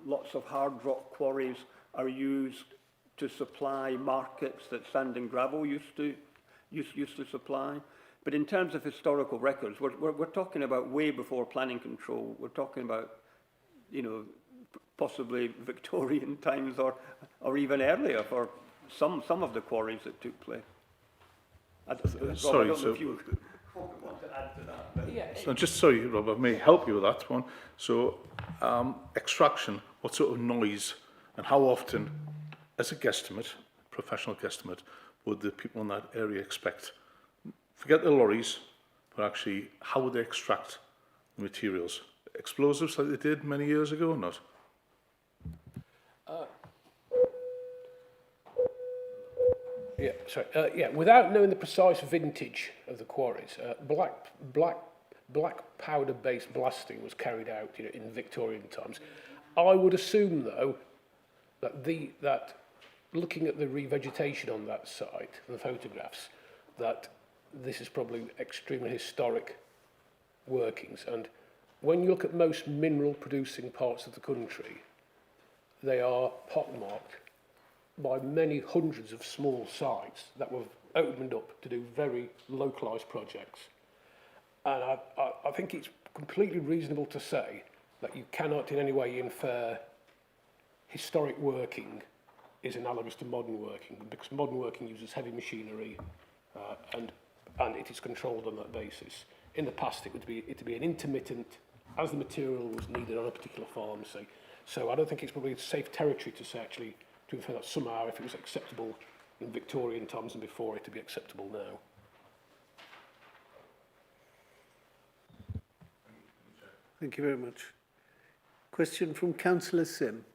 lots of hard rock quarries are used to supply markets that sand and gravel used to supply. But in terms of historical records, we're talking about way before planning control. We're talking about you know, possibly Victorian times or even earlier for some of the quarries that took place. Rob, I sorry, don't know so- if you want to add to that. But Yeah, So just sorry, Rob, I may help you with that one. So extraction, what sort of noise and how often, as a guesstimate, professional guesstimate, would the people in that area expect? Forget the lorries, but actually, how would they extract the materials? Explosives like they did many years ago or not? Yeah, sorry. Yeah, without knowing the precise vintage of the quarries, black powder-based blasting was carried out, you know, in Victorian times. I would assume, though, that looking at the revegetation on that site, the photographs, that this is probably extremely historic workings. And when you look at most mineral-producing parts of the country, they are pockmarked by many hundreds of small sites that were opened up to do very localised projects. And I think it's completely reasonable to say that you cannot in any way infer historic working is analogous to modern working, because modern working uses heavy machinery and it is controlled on that basis. In the past, it would be an intermittent, as the material was needed on a particular farm, say. So I don't think it's probably safe territory to say actually, to infer that somehow if it was acceptable in Victorian times and before it to be acceptable now. Thank you very much. Question from Councillor Sim.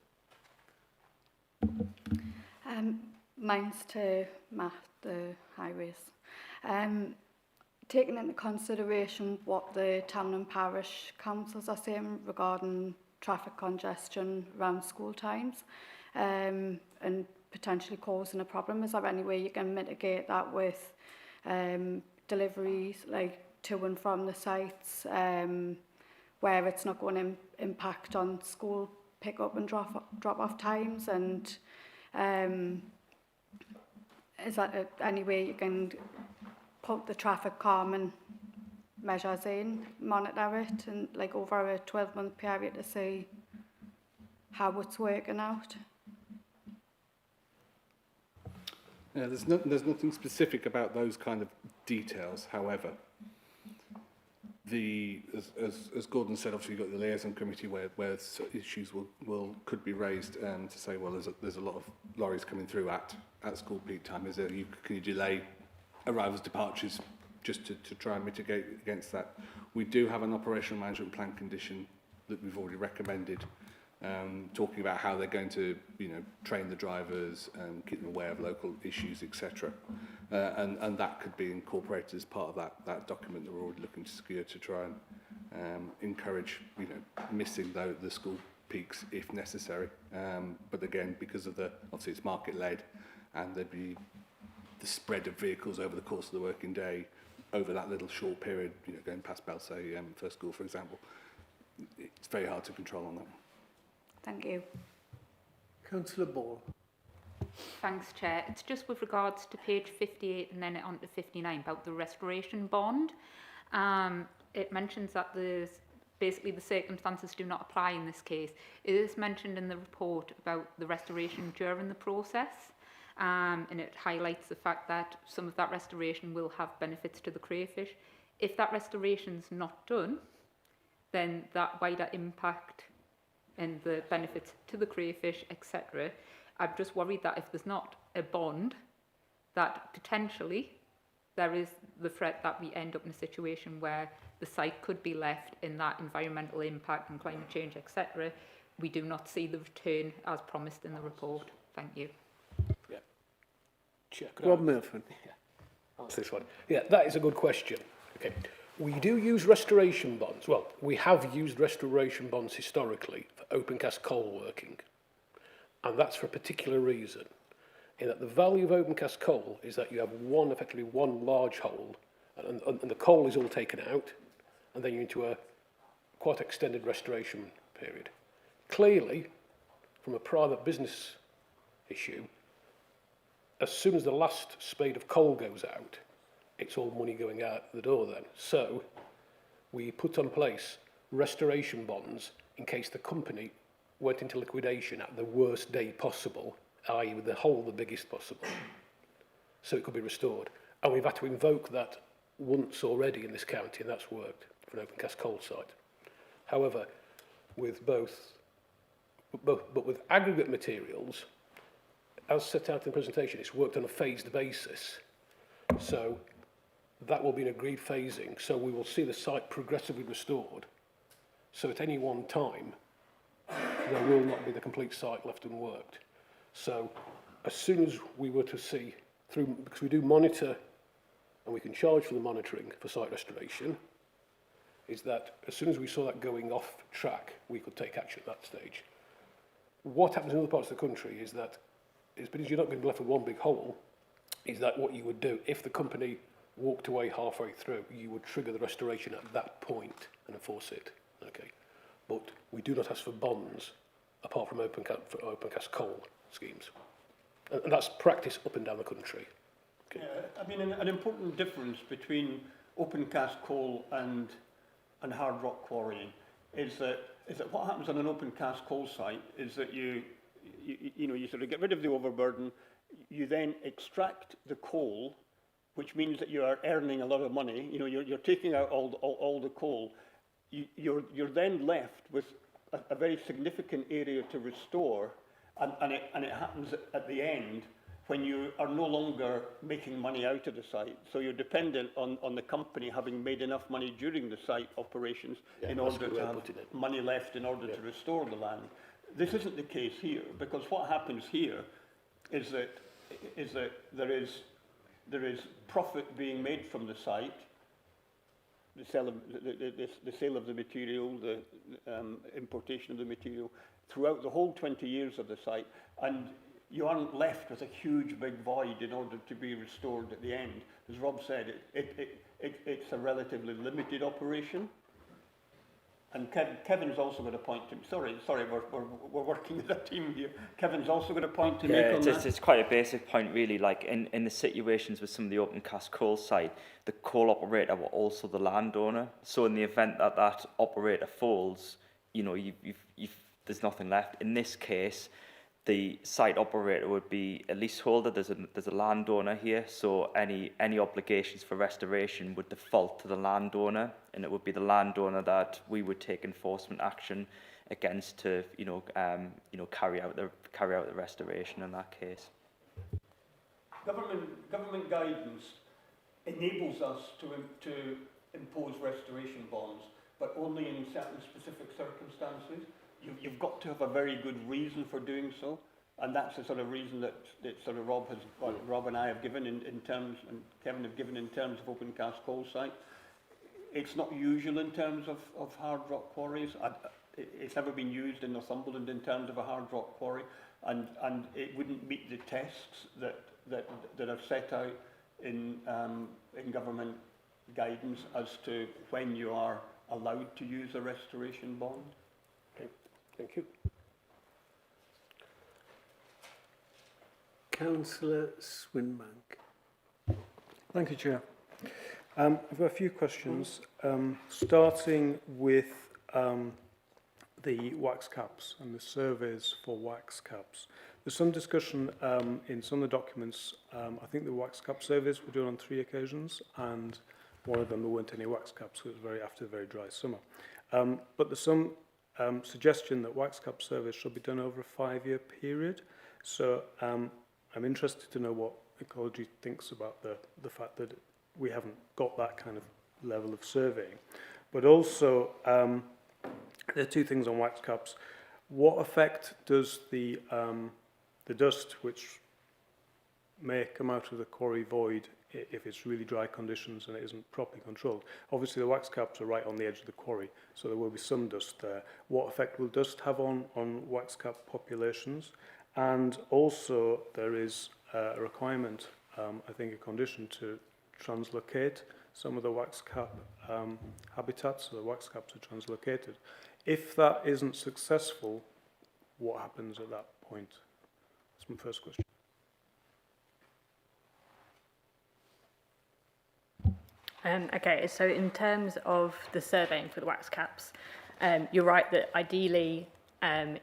Mine's to Matt, the highways. Taking into consideration what the town and parish councils are saying regarding traffic congestion around school times and potentially causing a problem, is there any way you can mitigate that with deliveries like to and from the sites where it's not going to impact on school pick up and drop off times? And is that any way you can put the traffic calming measures in, monitor it, and like over a 12-month period to see how it's working out? Yeah, there's nothing specific about those kind of details. However, as Gordon said, obviously you've got the liaison committee where issues could be raised to say, well, there's a lot of lorries coming through at school peak time. Can you delay arrivals, departures, just to try and mitigate against that? We do have an operational management plan condition that we've already recommended, talking about how they're going to, train the drivers and keep them aware of local issues, etc. And that could be incorporated as part of that document that we're already looking to secure to try and encourage, missing the school peaks if necessary. But again, because of obviously it's market-led, and there'd be the spread of vehicles over the course of the working day over that little short period, going past Belsay First School, for example, it's very hard to control on that one. Thank you. Councillor Ball. Thanks, Chair. It's just with regards to page 58 and then on to 59 about the restoration bond. It mentions that basically the circumstances do not apply in this case. It is mentioned in the report about the restoration during the process, and it highlights the fact that some of that restoration will have benefits to the crayfish. If that restoration's not done, then that wider impact and the benefits to the crayfish, etc. I'm just worried that if there's not a bond, that potentially there is the threat that we end up in a situation where the site could be left in that environmental impact and climate change, etc. We do not see the return as promised in the report. Thank you. Yeah. Chair, Rob Murphy. Answer this one. Yeah, that is a good question. Okay. We do use restoration bonds. Well, we have used restoration bonds historically for open cast coal working. And that's for a particular reason. In that the value of open cast coal is that you have effectively one large hole, and the coal is all taken out, and then you're into a quite extended restoration period. Clearly, from a private business issue, as soon as the last spade of coal goes out, it's all money going out the door then. So we put in place restoration bonds in case the company went into liquidation at the worst day possible, i.e. with the hole the biggest possible, so it could be restored. And we've had to invoke that once already in this county, and that's worked for an open cast coal site. However, with but with aggregate materials, as set out in the presentation, it's worked on a phased basis. So that will be an agreed phasing. So we will see the site progressively restored. So at any one time, there will not be the complete site left unworked. So as soon as we were to see through, because we do monitor and we can charge for the monitoring for site restoration, is that as soon as we saw that going off track, we could take action at that stage. What happens in other parts of the country is that, because you're not going to be left with one big hole, is that what you would do, if the company walked away halfway through, you would trigger the restoration at that point and enforce it. Okay, but we do not ask for bonds apart from open cast coal schemes, and that's practice up and down the country. Okay. Yeah, I mean, an important difference between open cast coal and hard rock quarrying is that what happens on an open cast coal site is that you sort of get rid of the overburden, you then extract the coal, which means that you are earning a lot of money. You know, you're taking out all the coal. You're then left with a very significant area to restore, and it happens at the end when you are no longer making money out of the site. So you're dependent on the company having made enough money during the site operations in order to have money left in order to restore the land. This isn't the case here, because what happens here is that there is profit being made from the site, the sale of the material, the importation of the material, throughout the whole 20 years of the site, and you aren't left with a huge big void in order to be restored at the end. As Rob said, it's a relatively limited operation. And Kevin's also got a point to... Sorry, we're working as a team here. Kevin's also got a point to make on that. It's quite a basic point, really. Like in the situations with some of the open cast coal site, the coal operator were also the landowner. So in the event that that operator falls, you know, there's nothing left. In this case, the site operator would be a leaseholder. There's a landowner here, so any obligations for restoration would default to the landowner, and it would be the landowner that we would take enforcement action against to carry out the restoration in that case. Government guidance enables us to impose restoration bonds, but only in certain specific circumstances. You've got to have a very good reason for doing so, and that's the sort of reason that sort of Rob and I have given in terms, and Kevin have given in terms of open cast coal site. It's not usual in terms of hard rock quarries. It's never been used in Northumberland in terms of a hard rock quarry, and it wouldn't meet the tests that are set out in government guidance as to when you are allowed to use a restoration bond. Thank you. Councillor Swinbank. Thank you, Chair. I've got a few questions, starting with the wax caps and the surveys for wax caps. There's some discussion in some of the documents. I think the wax cap surveys were done on 3 occasions, and one of them there weren't any wax caps, so it was after a very dry summer. But there's some suggestion that wax cap surveys should be done over a 5-year period. So I'm interested to know what Ecology thinks about the fact that we haven't got that kind of level of surveying. But also, there are 2 things on wax caps. What effect does the dust, which may come out of the quarry void if it's really dry conditions and it isn't properly controlled? Obviously, the wax caps are right on the edge of the quarry, so there will be some dust there. What effect will dust have on wax cap populations? And also, there is a requirement, I think a condition, to translocate some of the wax cap habitats, so the wax caps are translocated. If that isn't successful, what happens at that point? That's my first question. Okay, so in terms of the surveying for the wax caps, You're right that ideally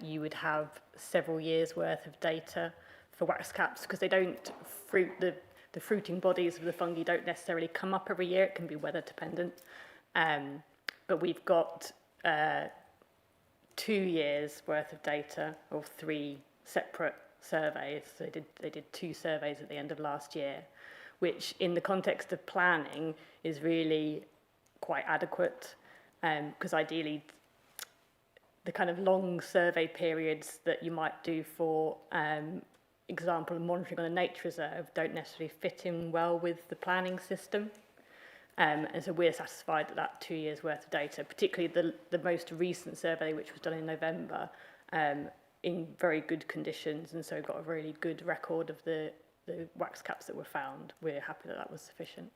you would have several years worth of data for wax caps because they don't fruit, the fruiting bodies of the fungi don't necessarily come up every year. It can be weather dependent. But we've got 2 years worth of data of 3 separate surveys. So they did 2 surveys at the end of last year, which in the context of planning is really quite adequate, because ideally the kind of long survey periods that you might do for example monitoring on a nature reserve don't necessarily fit in well with the planning system. And so we're satisfied that that 2 years worth of data, particularly the most recent survey, which was done in November, in very good conditions, and so got a really good record of the wax caps that were found. We're happy that that was sufficient.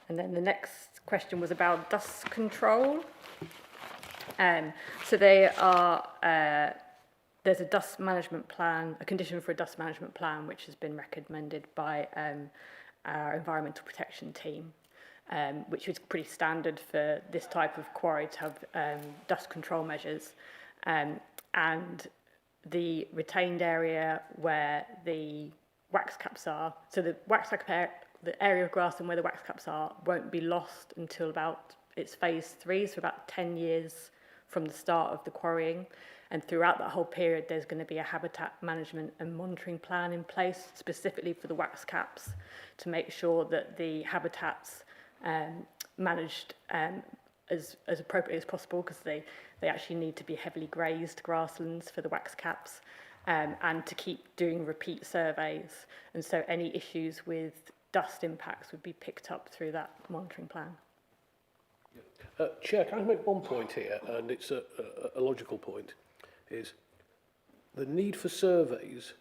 And then the next question was about dust control. So they are, there's a dust management plan, a condition for a dust management plan, which has been recommended by our environmental protection team, which is pretty standard for this type of quarry to have dust control measures. And the retained area where the wax caps are, so the wax cap the area of grassland where the wax caps are won't be lost until about it's phase 3, so about 10 years from the start of the quarrying. And throughout that whole period, there's going to be a habitat management and monitoring plan in place specifically for the wax caps to make sure that the habitats managed as appropriately as possible, because they actually need to be heavily grazed grasslands for the wax caps, and to keep doing repeat surveys. And so any issues with dust impacts would be picked up through that monitoring plan. Chair, can I make one point here, and it's a logical point, is the need for surveys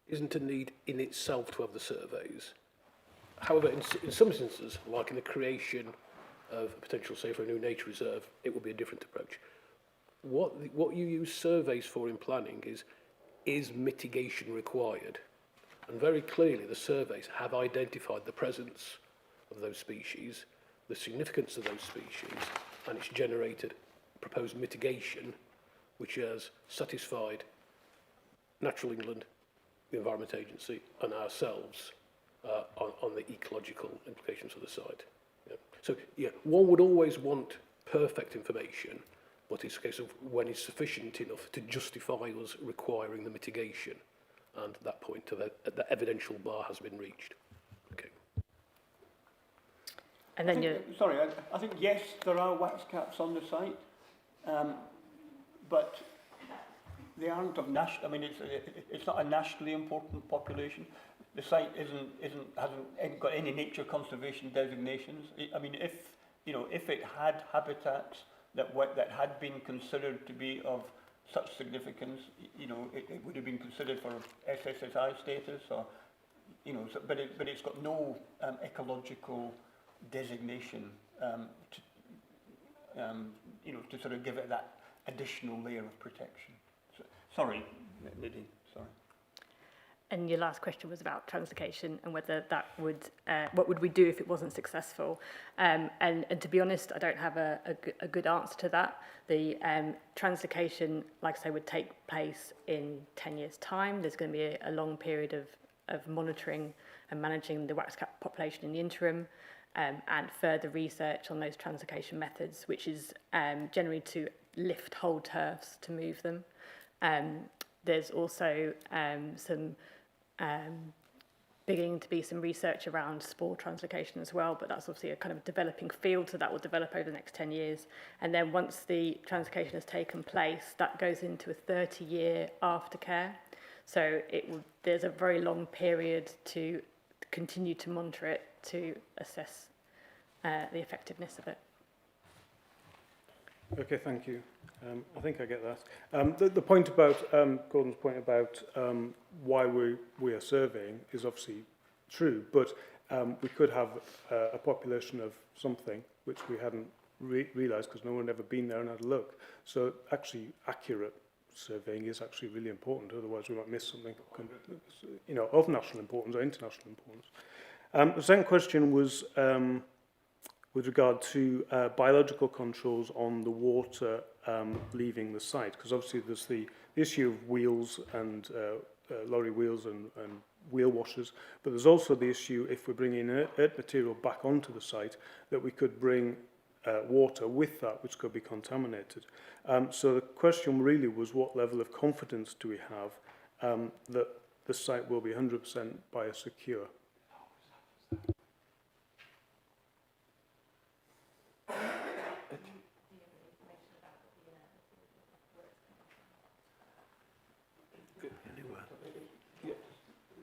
isn't a need in itself to have the surveys. However, in some instances, like in the creation of a potential, say, for a new nature reserve, it will be a different approach. What you use surveys for in planning is mitigation required? And very clearly the surveys have identified the presence of those species, the significance of those species, and it's generated proposed mitigation which has satisfied Natural England, the Environment Agency, and ourselves on the ecological implications of the site. Yeah. So, yeah, one would always want perfect information, but it's a case of when it's sufficient enough to justify us requiring the mitigation, and that point of the evidential bar has been reached. Okay. And then I think yes, there are wax caps on the site, but they aren't of national. I mean, it's not a nationally important population. The site hasn't got any nature conservation designations. I mean, if it had habitats that had been considered to be of such significance, it would have been considered for SSSI status, or but it's got no ecological designation to sort of give it that additional layer of protection. So, sorry, Nadine. Sorry. And your last question was about translocation and whether that would, what would we do if it wasn't successful? And to be honest, I don't have a good answer to that. The translocation, like I say, would take place in 10 years' time. There's going to be a long period of monitoring and managing the wax cap population in the interim, and further research on those translocation methods, which is generally to lift whole turfs to move them. There's also some beginning to be some research around spore translocation as well, but that's obviously a kind of developing field, so that will develop over the next 10 years. And then once the translocation has taken place, that goes into a 30-year aftercare. So there's a very long period to continue to monitor it to assess the effectiveness of it. Okay, thank you. I think I get that. The point about, Gordon's point about why we are surveying is obviously true, but we could have a population of something which we hadn't realised because no one had ever been there and had a look. So actually accurate surveying is actually really important, otherwise we might miss something of national importance or international importance. The second question was with regard to biological controls on the water leaving the site, because obviously there's the issue of wheels and lorry wheels and wheel washers, but there's also the issue, if we're bringing earth material back onto the site, that we could bring water with that, which could be contaminated. So the question really was, what level of confidence do we have that the site will be 100% biosecure?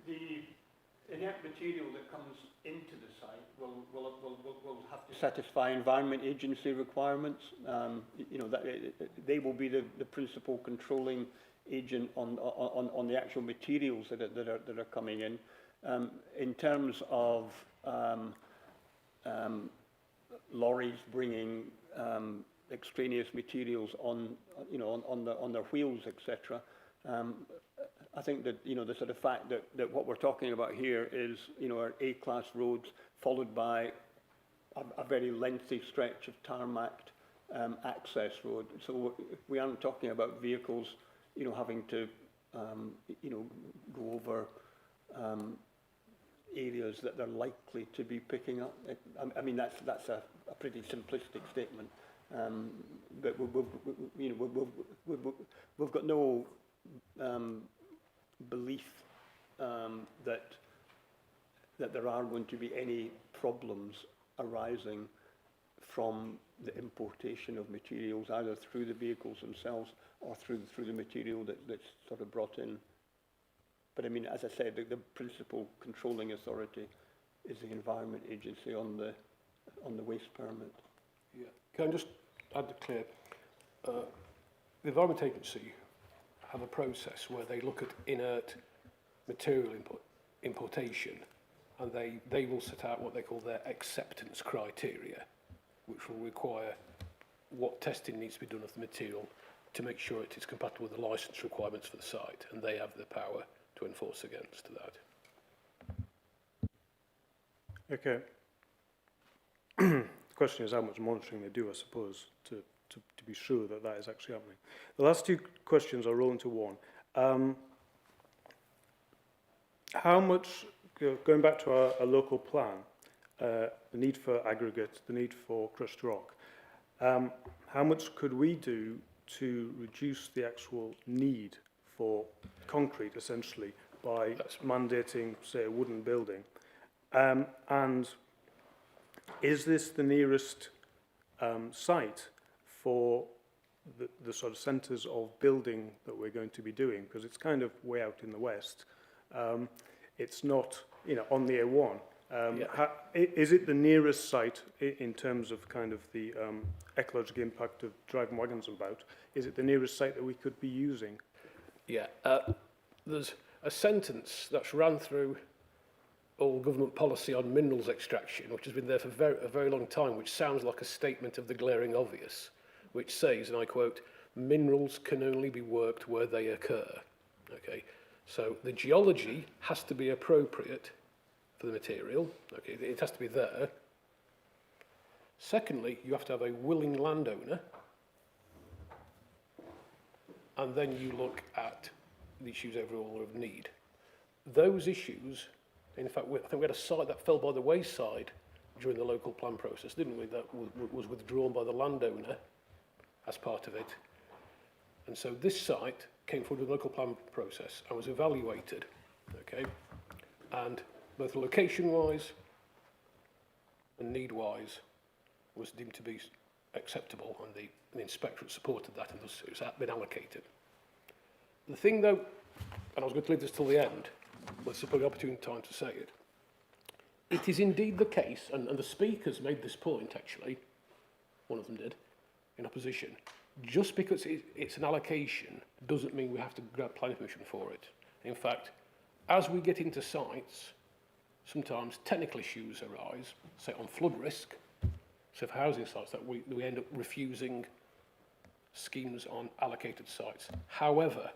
The inert material that comes into the site will have to satisfy Environment Agency requirements. You know, that they will be the principal controlling agent on the actual materials that are coming in. In terms of lorries bringing extraneous materials on, you know, on their wheels, etc. I think that, you know, the sort of fact that what we're talking about here is, you know, our A-class roads followed by a very lengthy stretch of tarmacked access road. So we aren't talking about vehicles, you know, having to, you know, go over areas that they're likely to be picking up. I mean, that's a pretty simplistic statement. But we've got no belief that there are going to be any problems arising from the importation of materials, either through the vehicles themselves or through the material that's sort of brought in. But I mean, as I said, the principal controlling authority is the Environment Agency on the waste permit. Yeah. Can I just add to Claire? The Environment Agency have a process where they look at inert material importation, and they will set out what they call their acceptance criteria, which will require what testing needs to be done of the material to make sure it is compatible with the licence requirements for the site, and they have the power to enforce against that. Okay. The question is how much monitoring they do, I suppose, to be sure that that is actually happening. The last two questions are roll into one. How much, going back to our local plan, the need for aggregate, the need for crushed rock, how much could we do to reduce the actual need for concrete, essentially, by mandating, say, a wooden building? And is this the nearest site for the sort of centres of building that we're going to be doing? Because it's kind of way out in the west. It's not, you know, on the A1. Is it the nearest site in terms of kind of the ecological impact of driving wagons about? Is it the nearest site that we could be using? Yeah, there's a sentence that's run through all government policy on minerals extraction, which has been there for a very long time, which sounds like a statement of the glaring obvious, which says, and I quote, "Minerals can only be worked where they occur." Okay, so the geology has to be appropriate for the material. Okay, it has to be there. Secondly, you have to have a willing landowner, and then you look at the issues overall of need. Those issues, in fact, I think we had a site that fell by the wayside during the local plan process, didn't we? That was withdrawn by the landowner as part of it. And so this site came forward with the local plan process and was evaluated, okay? And both location-wise and need-wise was deemed to be acceptable, and the inspectorate supported that, and thus it's been allocated. The thing, though, and I was going to leave this till the end, but it's probably an opportune time to say it. It is indeed the case, and the speakers made this point, actually, one of them did, in opposition. Just because it's an allocation doesn't mean we have to grant planning permission for it. In fact, as we get into sites, sometimes technical issues arise, say on flood risk, so for housing sites, that we end up refusing schemes on allocated sites. However,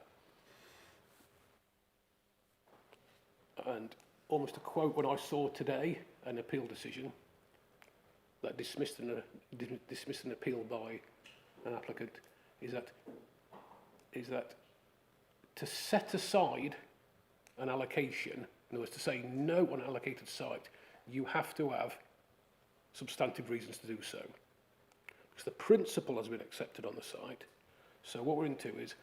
and almost a quote when I saw today an appeal decision, that dismissed an appeal by an applicant is that to set aside an allocation, in other words, to say no on an allocated site, you have to have substantive reasons to do so. Because the principle has been accepted on the site. So what we're into is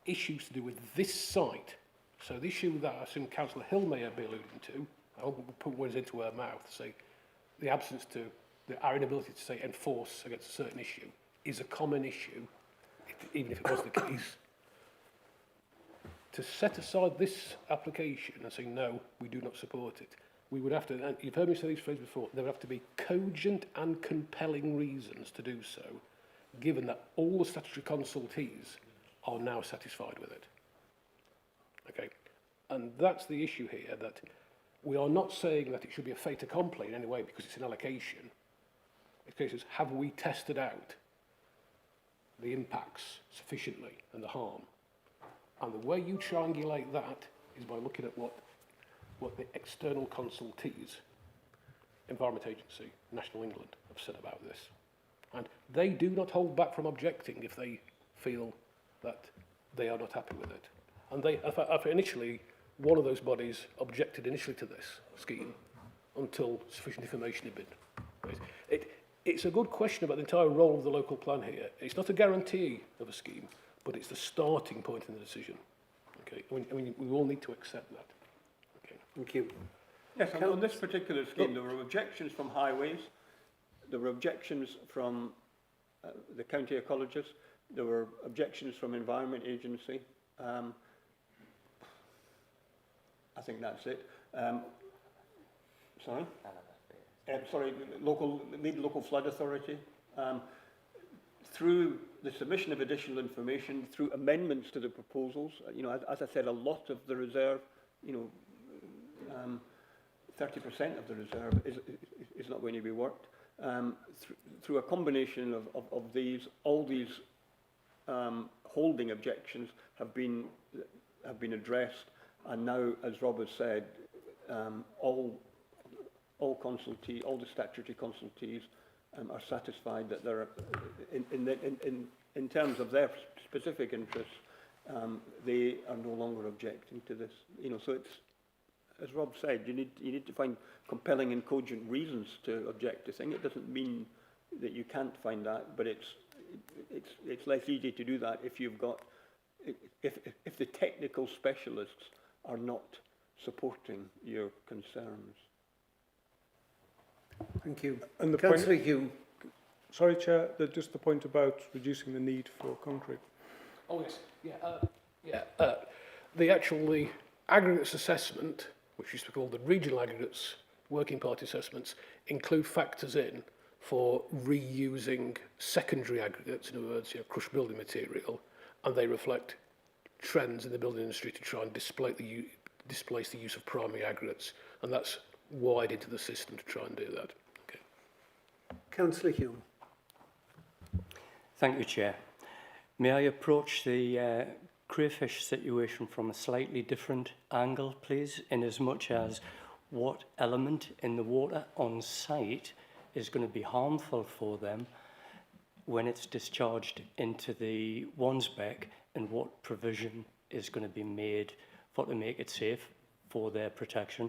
issues to do with this site. So the issue that I assume Councillor Hill may be alluding to, I won't put words into her mouth, say the absence to, our inability to say enforce against a certain issue is a common issue, even if it was the case. To set aside this application and say, no, we do not support it, we would have to, and you've heard me say these phrases before, there would have to be cogent and compelling reasons to do so, given that all the statutory consultees are now satisfied with it. Okay, and that's the issue here, that we are not saying that it should be a fait accompli in any way because it's an allocation. The case is, have we tested out the impacts sufficiently and the harm? And the way you triangulate that is by looking at what the external consultees, Environment Agency, National England, have said about this. And they do not hold back from objecting if they feel that they are not happy with it. And they, initially, one of those bodies objected initially to this scheme until sufficient information had been raised. It's a good question about the entire role of the local plan here. It's not a guarantee of a scheme, but it's the starting point in the decision. Okay, I mean we all need to accept that. Okay. Thank you. Yes, on this particular scheme, there were objections from highways, there were objections from the county ecologist, there were objections from Environment Agency. I think that's it. Sorry, local flood authority. Through the submission of additional information, through amendments to the proposals, as I said, a lot of the reserve, 30% of the reserve is not going to be worked. Through a combination of these, all these holding objections have been addressed, and now, as Rob has said, all the statutory consultees are satisfied that there are, in terms of their specific interests, they are no longer objecting to this. So it's, as Rob said, you need to find compelling and cogent reasons to object to things. It doesn't mean that you can't find that, but it's less easy to do that if you've got if the technical specialists are not supporting your concerns. Thank you. And the Councillor Hume. Sorry, Chair, just the point about reducing the need for concrete. Oh yes, the aggregates assessment, which used to be called the regional aggregates working party assessments, include factors in for reusing secondary aggregates, in other words, crushed building material, and they reflect trends in the building industry to try and displace the use of primary aggregates, and that's wide into the system to try and do that. Okay. Councillor Hume. Thank you, Chair. May I approach the crayfish situation from a slightly different angle, please, in as much as what element in the water on site is going to be harmful for them when it's discharged into the Wansbeck, and what provision is going to be made to make it safe for their protection?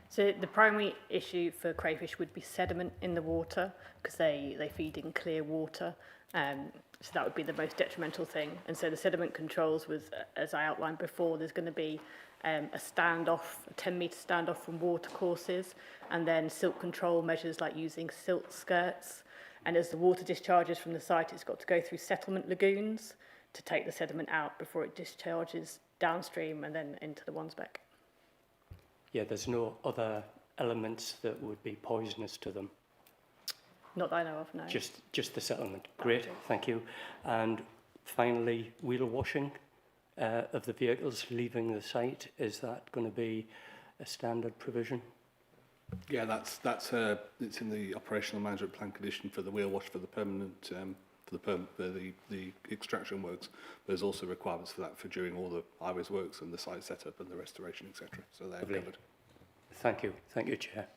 So the primary issue for crayfish would be sediment in the water, because they feed in clear water. So that would be the most detrimental thing. And so the sediment controls was, as I outlined before, there's going to be a 10-metre standoff from water courses, and then silt control measures like using silt skirts. And as the water discharges from the site, it's got to go through settlement lagoons to take the sediment out before it discharges downstream and then into the Wansbeck. Yeah, there's no other elements that would be poisonous to them? Not that I know of, no. Just the settlement. Great, thank you. And finally, wheel washing of the vehicles leaving the site, is that going to be a standard provision? Yeah, that's it's in the operational management plan condition for the wheel wash for the permanent the extraction works. There's also requirements for that for during all the highways works and the site setup and the restoration, etc. So they're covered. Thank you. Thank you, Chair.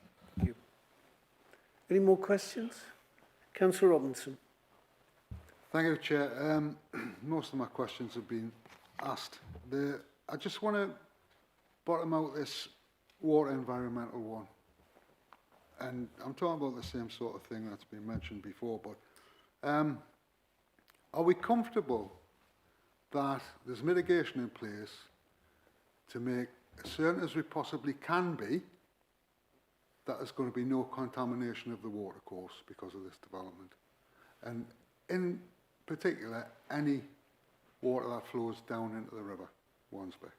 Any more questions? Councillor Robinson. Thank you, Chair. Most of my questions have been asked. I just want to bottom out this water environmental one. And I'm talking about the same sort of thing that's been mentioned before, but are we comfortable that there's mitigation in place to make as certain as we possibly can be that there's going to be no contamination of the water course because of this development? And in particular, any water that flows down into the river, Wansbeck.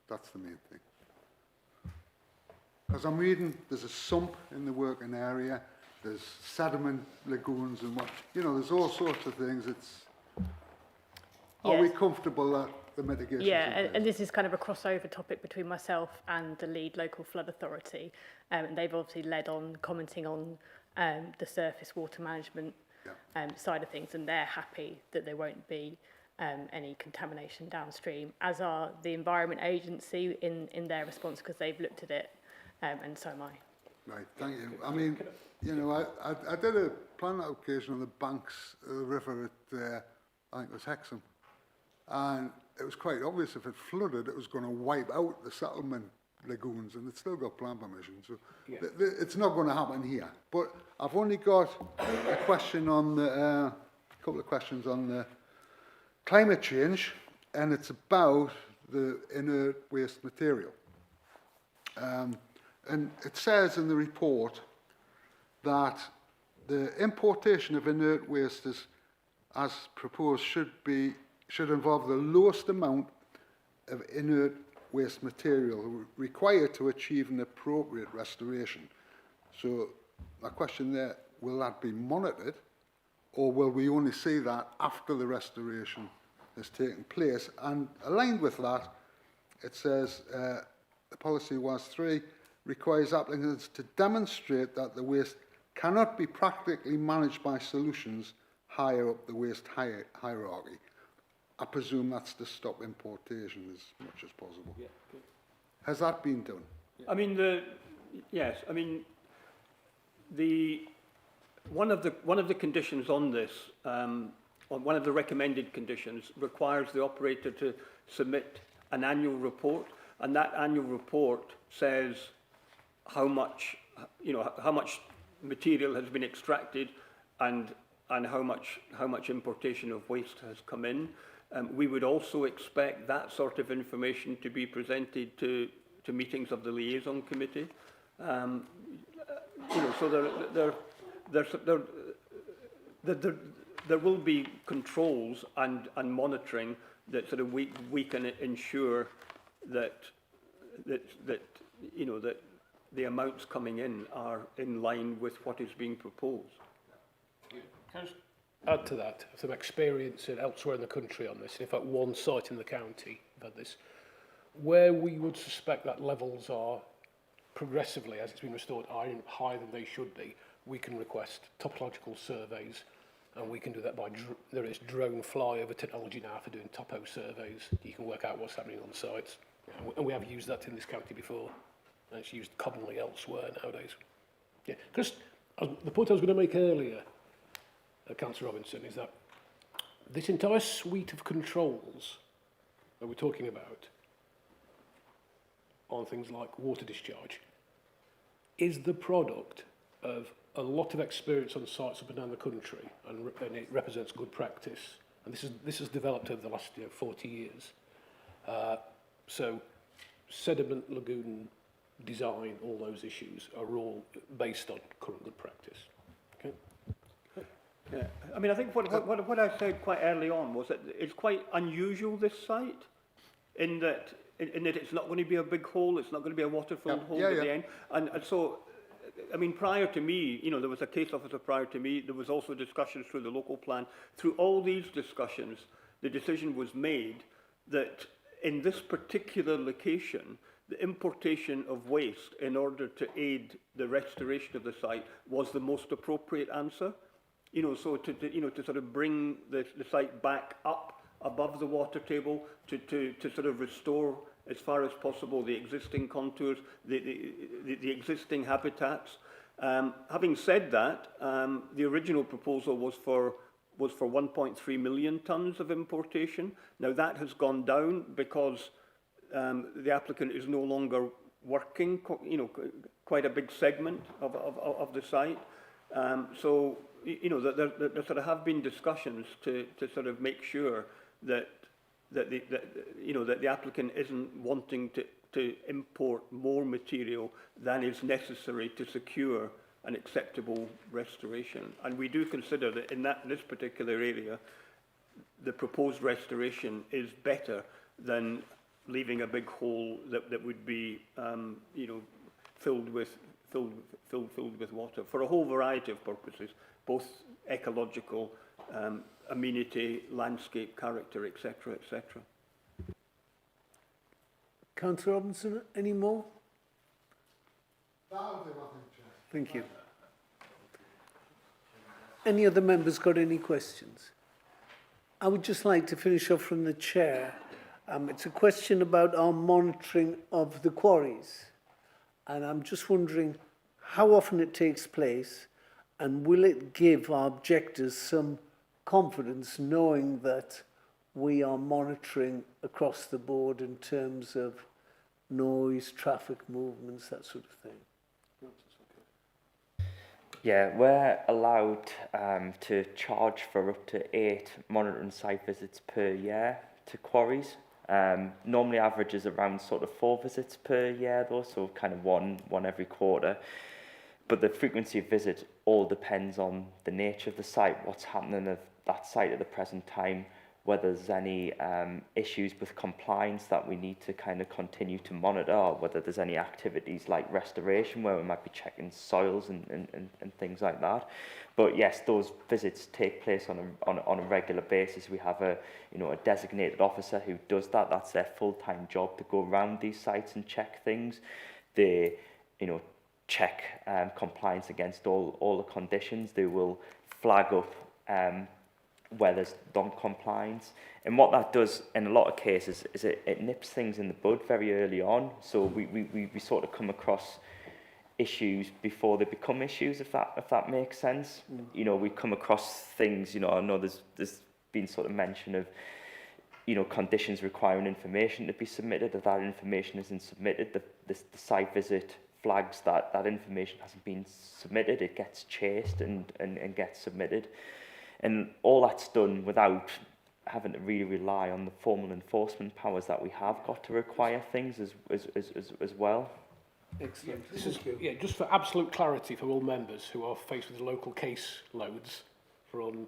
That's the main thing. Because I'm reading, there's a sump in the working area, there's sediment lagoons and what, you know, there's all sorts of things. Are we comfortable that the mitigation? Yeah, and this is kind of a crossover topic between myself and the lead local flood authority. And they've obviously led on commenting on the surface water management side of things, and they're happy that there won't be any contamination downstream, as are the Environment Agency in their response, because they've looked at it, and so am I. Right, thank you. I mean, you know, I did a plan application on the banks of the river at, I think it was Hexham, and it was quite obvious if it flooded, it was going to wipe out the settlement lagoons, and it's still got plan permission, so it's not going to happen here. But I've only got a question on the, couple of questions on the climate change, and it's about the inert waste material. And it says in the report that the importation of inert waste as proposed should involve the lowest amount of inert waste material required to achieve an appropriate restoration. So my question there, will that be monitored, or will we only see that after the restoration has taken place? And aligned with that, it says the policy WAS 3 requires applicants to demonstrate that the waste cannot be practically managed by solutions higher up the waste hierarchy. I presume that's to stop importation as much as possible. Yeah, good. Has that been done? I mean, yes. I mean, one of the conditions on this, one of the recommended conditions, requires the operator to submit an annual report, and that annual report says how much material has been extracted, and how much importation of waste has come in. We would also expect that sort of information to be presented to meetings of the liaison committee. So there will be controls and monitoring that sort of we can ensure that the amounts coming in are in line with what is being proposed. Can I just add to that? Some experience elsewhere in the country on this. In fact, one site in the county had this, where we would suspect that levels are progressively, as it's been restored, higher than they should be. We can request topological surveys, and we can do that by there is drone flyover technology now for doing topo surveys. You can work out what's happening on sites, and we have used that in this county before, and it's used commonly elsewhere nowadays. Yeah, because the point I was going to make earlier, Councillor Robinson, is that this entire suite of controls that we're talking about on things like water discharge is the product of a lot of experience on sites up and down the country, and it represents good practice. And this has developed over the last 40 years. So sediment lagoon design, all those issues are all based on current good practice. Okay. Yeah, I mean, I think what I said quite early on was that it's quite unusual, this site, in that it's not going to be a big hole, it's not going to be a water-filled hole at the end. And so, I mean, prior to me, there was a case officer prior to me, there was also discussions through the local plan. Through all these discussions, the decision was made that in this particular location, the importation of waste in order to aid the restoration of the site was the most appropriate answer. So to sort of bring the site back up above the water table to sort of restore as far as possible the existing contours, the existing habitats. Having said that, the original proposal was for 1.3 million tonnes of importation. Now that has gone down because the applicant is no longer working, quite a big segment of the site. So, there sort of have been discussions to sort of make sure that the applicant isn't wanting to import more material than is necessary to secure an acceptable restoration. And we do consider that in this particular area, the proposed restoration is better than leaving a big hole that would be, filled with water for a whole variety of purposes, both ecological, amenity, landscape character, etc., etc. Councillor Robinson, any more? That'll do, I think, Chair. Thank you. Any other members got any questions? I would just like to finish off from the chair. It's a question about our monitoring of the quarries. And I'm just wondering how often it takes place, and will it give our objectors some confidence knowing that we are monitoring across the board in terms of noise, traffic movements, that sort of thing? Yeah, we're allowed to charge for up to 8 monitoring site visits per year to quarries. Normally averages around sort of 4 visits per year though, so kind of one every quarter. But the frequency of visit all depends on the nature of the site, what's happening at that site at the present time, whether there's any issues with compliance that we need to kind of continue to monitor, or whether there's any activities like restoration where we might be checking soils and things like that. But yes, those visits take place on a regular basis. We have a designated officer who does that. That's their full-time job, to go around these sites and check things. They check compliance against all the conditions. They will flag up where there's non-compliance. And what that does in a lot of cases is it nips things in the bud very early on. So we sort of come across issues before they become issues, if that makes sense. We come across things, I know there's been sort of mention of, conditions requiring information to be submitted. If that information isn't submitted, the site visit flags that information hasn't been submitted. It gets chased and gets submitted. And all that's done without having to really rely on the formal enforcement powers that we have got to require things as well. Excellent. Yeah, just for absolute clarity for all members who are faced with local case loads on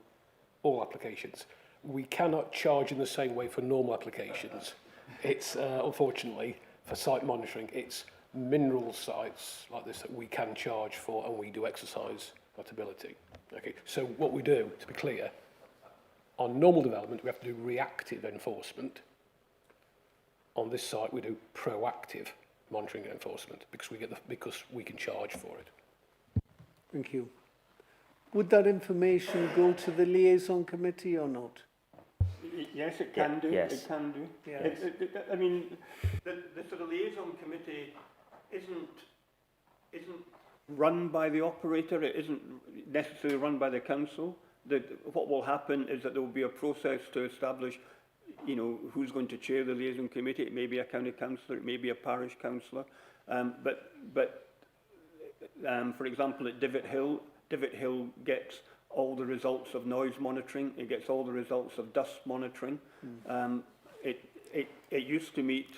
all applications, we cannot charge in the same way for normal applications. It's, unfortunately, for site monitoring, it's mineral sites like this that we can charge for, and we do exercise that ability. Okay, so what we do, to be clear, on normal development, we have to do reactive enforcement. On this site, we do proactive monitoring and enforcement because we can charge for it. Thank you. Would that information go to the liaison committee or not? Yes, it can do. Yes. It can do. Yes. I mean, the sort of liaison committee isn't run by the operator. It isn't necessarily run by the council. What will happen is that there will be a process to establish, who's going to chair the liaison committee. It may be a county councillor, it may be a parish councillor. But for example, at Divot Hill gets all the results of noise monitoring. It gets all the results of dust monitoring. It used to meet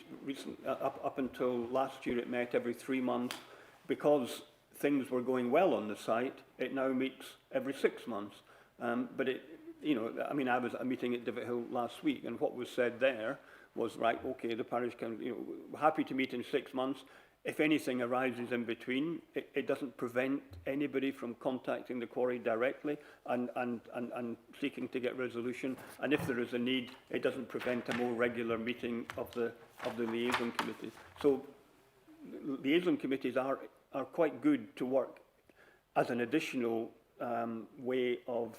up until last year. It met every 3 months. Because things were going well on the site, it now meets every 6 months. But I was at a meeting at Divot Hill last week, and what was said there was, right, okay, the parish can, happy to meet in 6 months. If anything arises in between, it doesn't prevent anybody from contacting the quarry directly and seeking to get resolution. And if there is a need, it doesn't prevent a more regular meeting of the liaison committee. So liaison committees are quite good to work as an additional way of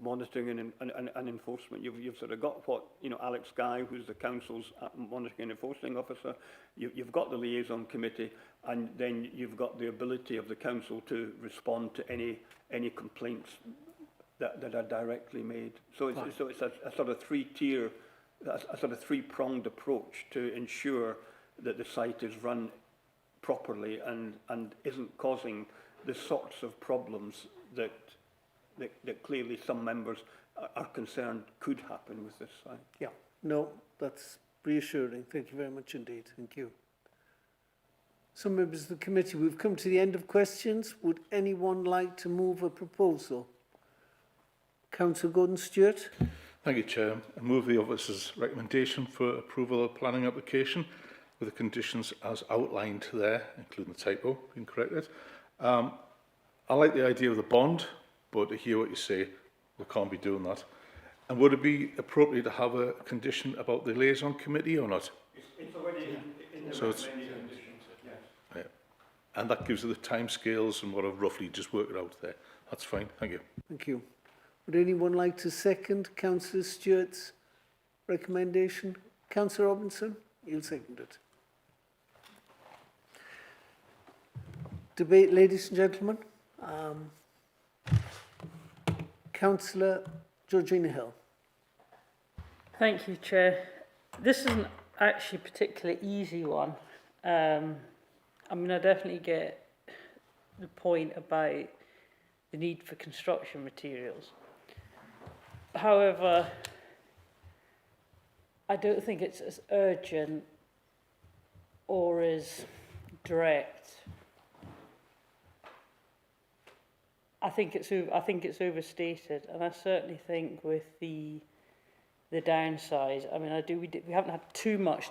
monitoring and enforcement. You've sort of got what, you know, Alex Guy, who's the council's monitoring and enforcing officer. You've got the liaison committee, and then you've got the ability of the council to respond to any complaints that are directly made. So it's a sort of three-tier, a sort of three-pronged approach to ensure that the site is run properly and isn't causing the sorts of problems that clearly some members are concerned could happen with this site. Yeah, no, that's reassuring. Thank you very much indeed. Thank you. So, members of the committee, we've come to the end of questions. Would anyone like to move a proposal? Councillor Gordon-Stewart. Thank you, Chair. I move the officer's recommendation for approval of planning application with the conditions as outlined there, including the typo being corrected. I like the idea of the bond, but I hear what you say. We can't be doing that. And would it be appropriate to have a condition about the liaison committee or not? It's already in the recommended conditions, yes. Yeah. And that gives you the timescales and what I've roughly just worked out there. That's fine. Thank you. Thank you. Would anyone like to second Councillor Stewart's recommendation? Councillor Robinson, you'll second it. Debate, ladies and gentlemen. Councillor Georgina Hill. Thank you, Chair. This isn't actually a particularly easy one. I mean, I definitely get the point about the need for construction materials. However, I don't think it's as urgent or as direct. I think it's overstated, and I certainly think with the downside. I mean, we haven't had too much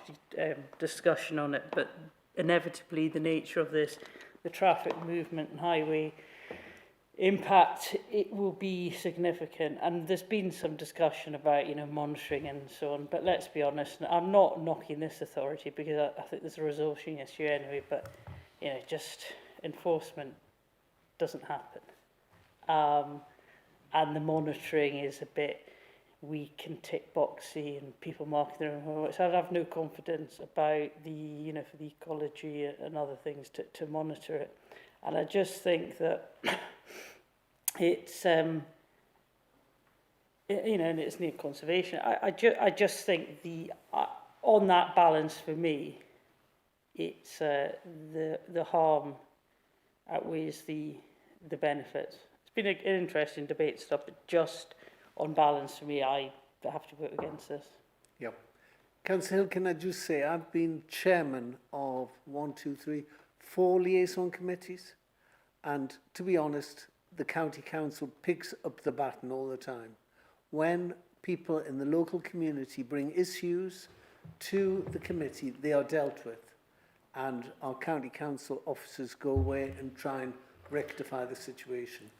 discussion on it, but inevitably the nature of this, the traffic movement and highway impact, it will be significant. And there's been some discussion about, you know, monitoring and so on. But let's be honest, I'm not knocking this authority because I think there's a resourcing issue anyway. But you know, just enforcement doesn't happen. And the monitoring is a bit weak and tick boxy, and people marking their own homework. So I'd have no confidence about the, you know, for the ecology and other things to monitor it. And I just think that it's, you know, and it's near conservation. I just think on that balance for me, it's the harm outweighs the benefits. It's been an interesting debate stuff, but just on balance for me, I have to vote against this. Yep. Councillor Hill, can I just say, I've been chairman of 4 liaison committees, and to be honest, the county council picks up the baton all the time. When people in the local community bring issues to the committee, they are dealt with, and our county council officers go away and try and rectify the situation.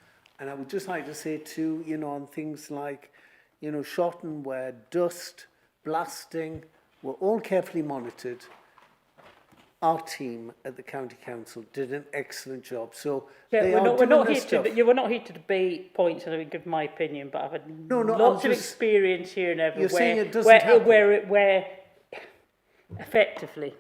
And I would just like to say too, you know, on things like, you know, Shotton, where dust, blasting were all carefully monitored, our team at the county council did an excellent job. So yeah, they we're not here to debate points, and I would give my opinion, but I've had lots of experience here and everywhere. You're saying it doesn't happen. Where effectively,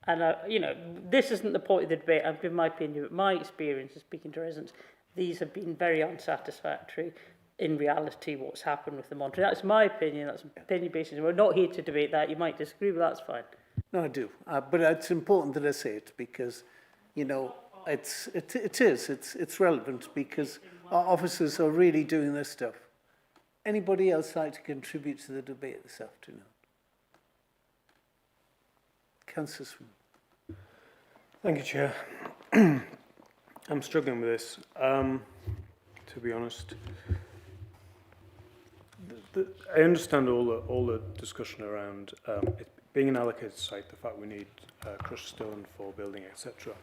and you know, this isn't the point of the debate. I've given my opinion, but my experience of speaking to residents, these have been very unsatisfactory. In reality, what's happened with the monitoring. That's my opinion. That's opinion basis. We're not here to debate that. You might disagree, but that's fine. No, I do. But it's important that I say it because, you know, it's relevant because our officers are really doing this stuff. Anybody else like to contribute to the debate this afternoon? Councillor Swin. Thank you, Chair. I'm struggling with this, to be honest. I understand all the discussion around it being an allocated site, the fact we need crushed stone for building, etc.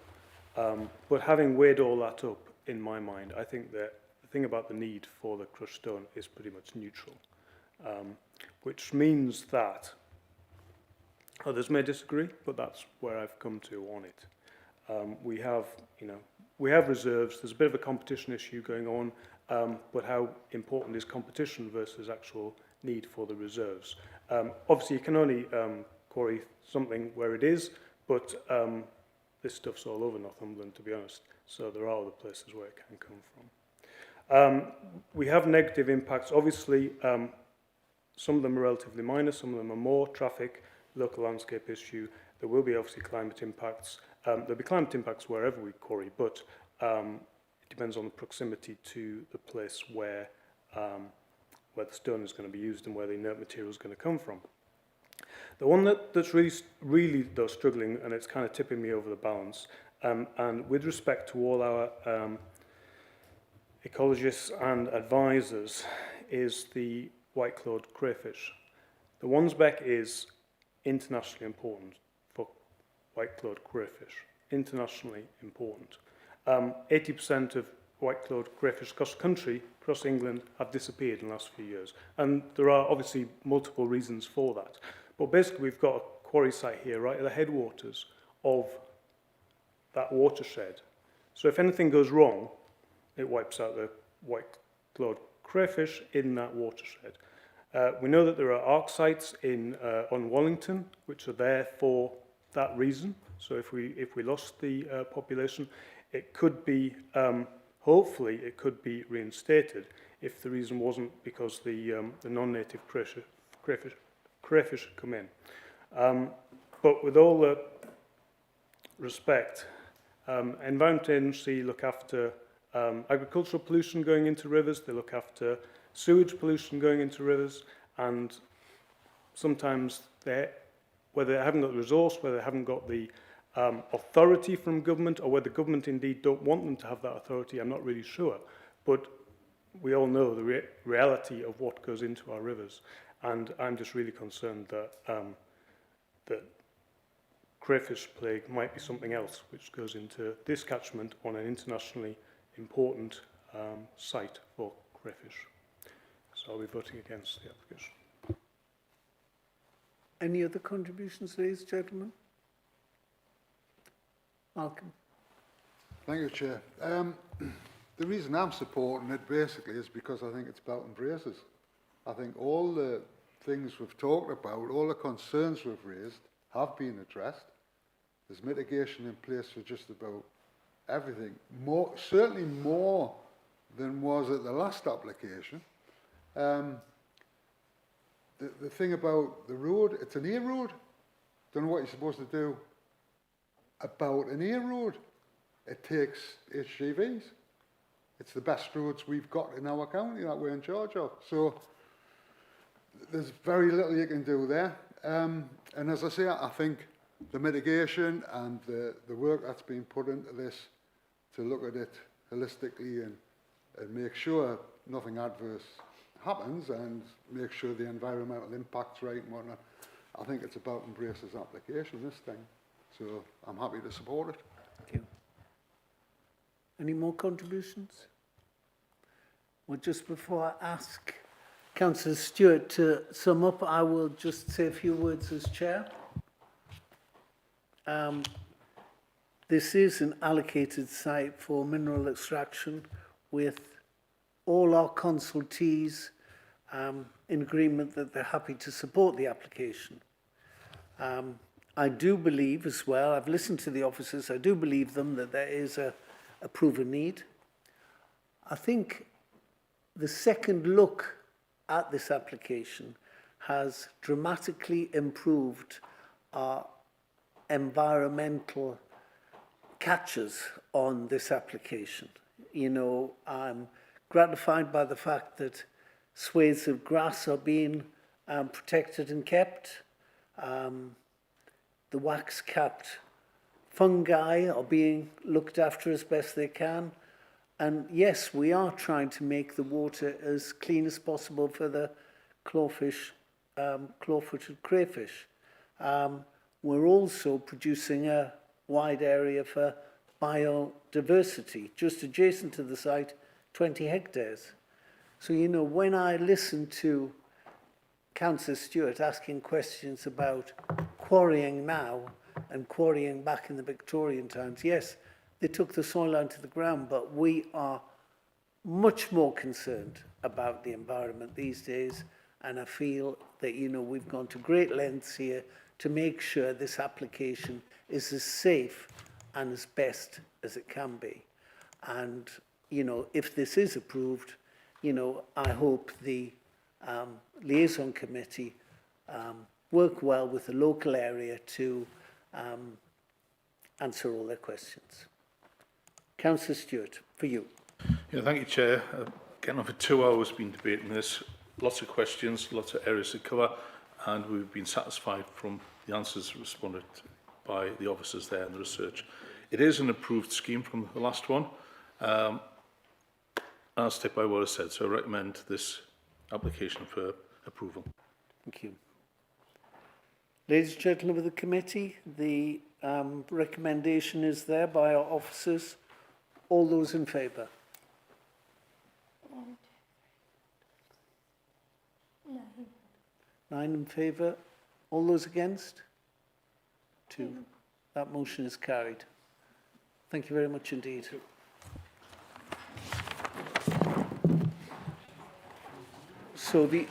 But having weighed all that up, in my mind, I think that the thing about the need for the crushed stone is pretty much neutral, which means that others may disagree, but that's where I've come to on it. We have reserves. There's a bit of a competition issue going on, but how important is competition versus actual need for the reserves? Obviously, you can only quarry something where it is, but this stuff's all over Northumberland, to be honest. So there are other places where it can come from. We have negative impacts. Obviously, some of them are relatively minor, some of them are more traffic, local landscape issue. There will be obviously climate impacts. There'll be climate impacts wherever we quarry, but it depends on the proximity to the place where the stone is going to be used and where the inert material is going to come from. The one that's really though struggling, and it's kind of tipping me over the balance, and with respect to all our ecologists and advisors, is the white-clawed crayfish. The Wansbeck is internationally important for white-clawed crayfish, internationally important. 80% of white-clawed crayfish across the country, across England, have disappeared in the last few years. And there are obviously multiple reasons for that. But basically, we've got a quarry site here, right at the headwaters of that watershed. So if anything goes wrong, it wipes out the white-clawed crayfish in that watershed. We know that there are arc sites on Wallington, which are there for that reason. So if we lost the population, it could be, hopefully, it could be reinstated if the reason wasn't because the non-native crayfish come in. But with all the respect, Environment Agency look after agricultural pollution going into rivers, they look after sewage pollution going into rivers, and sometimes whether they haven't got the resource, whether they haven't got the authority from government, or whether government indeed don't want them to have that authority, I'm not really sure. But we all know the reality of what goes into our rivers, and I'm just really concerned that that crayfish plague might be something else which goes into this catchment on an internationally important site for crayfish. So I'll be voting against the application. Any other contributions raised, gentlemen? Malcolm. Thank you, Chair. The reason I'm supporting it basically is because I think it's belt and braces. I think all the things we've talked about, all the concerns we've raised have been addressed. There's mitigation in place for just about everything. Certainly more than was at the last application. The thing about the road, it's an A road. Don't know what you're supposed to do about an A road. It takes HGVs. It's the best roads we've got in our county that we're in charge of. So there's very little you can do there. And as I say, I think the mitigation and the work that's been put into this to look at it holistically and make sure nothing adverse happens and make sure the environmental impact's right and whatnot, I think it's about embraces application this thing. So I'm happy to support it. Thank you. Any more contributions? Well, just before I ask Councillor Stewart to sum up, I will just say a few words as Chair. This is an allocated site for mineral extraction with all our consultees in agreement that they're happy to support the application. I do believe as well, I've listened to the officers, I do believe them that there is a proven need. I think the second look at this application has dramatically improved our environmental catches on this application. You know, I'm gratified by the fact that swathes of grass are being protected and kept. The wax-capped fungi are being looked after as best they can. And yes, we are trying to make the water as clean as possible for the clawfish, claw-footed crayfish. We're also producing a wide area for biodiversity, just adjacent to the site, 20 hectares. So, you know, when I listen to Councillor Stewart asking questions about quarrying now and quarrying back in the Victorian times, yes, they took the soil out of the ground, but we are much more concerned about the environment these days, and I feel that, you know, we've gone to great lengths here to make sure this application is as safe and as best as it can be. And, you know, if this is approved, you know, I hope the liaison committee work well with the local area to answer all their questions. Councillor Stewart, for you. Yeah, thank you, Chair. Getting on for 2 hours been debating this. Lots of questions, lots of areas to cover, and we've been satisfied from the answers responded by the officers there and the research. It is an approved scheme from the last one. I'll stick by what I said, so I recommend this application for approval. Thank you. Ladies and gentlemen of the committee, the recommendation is there by our officers. All those in favour? Nine in favour. All those against? 2. That motion is carried. Thank you very much indeed. So the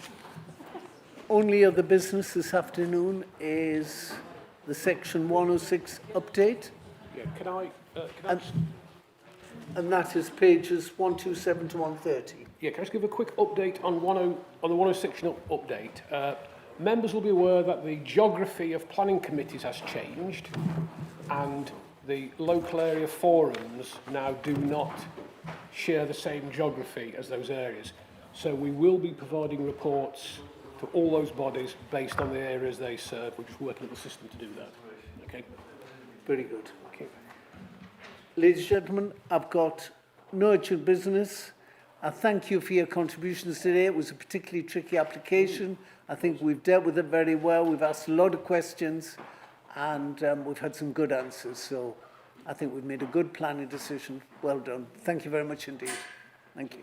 only other business this afternoon is the Section 106 update. Yeah, can I And that is pages 127 to 130. Yeah, can I just give a quick update on the 106 update? Members will be aware that the geography of planning committees has changed, and the local area forums now do not share the same geography as those areas. So we will be providing reports to all those bodies based on the areas they serve. We're just working at the system to do that. Okay. Very good. Okay. Ladies and gentlemen, I've got no urgent business. I thank you for your contributions today. It was a particularly tricky application. I think we've dealt with it very well. We've asked a lot of questions, and we've had some good answers. So I think we've made a good planning decision. Well done. Thank you very much indeed. Thank you.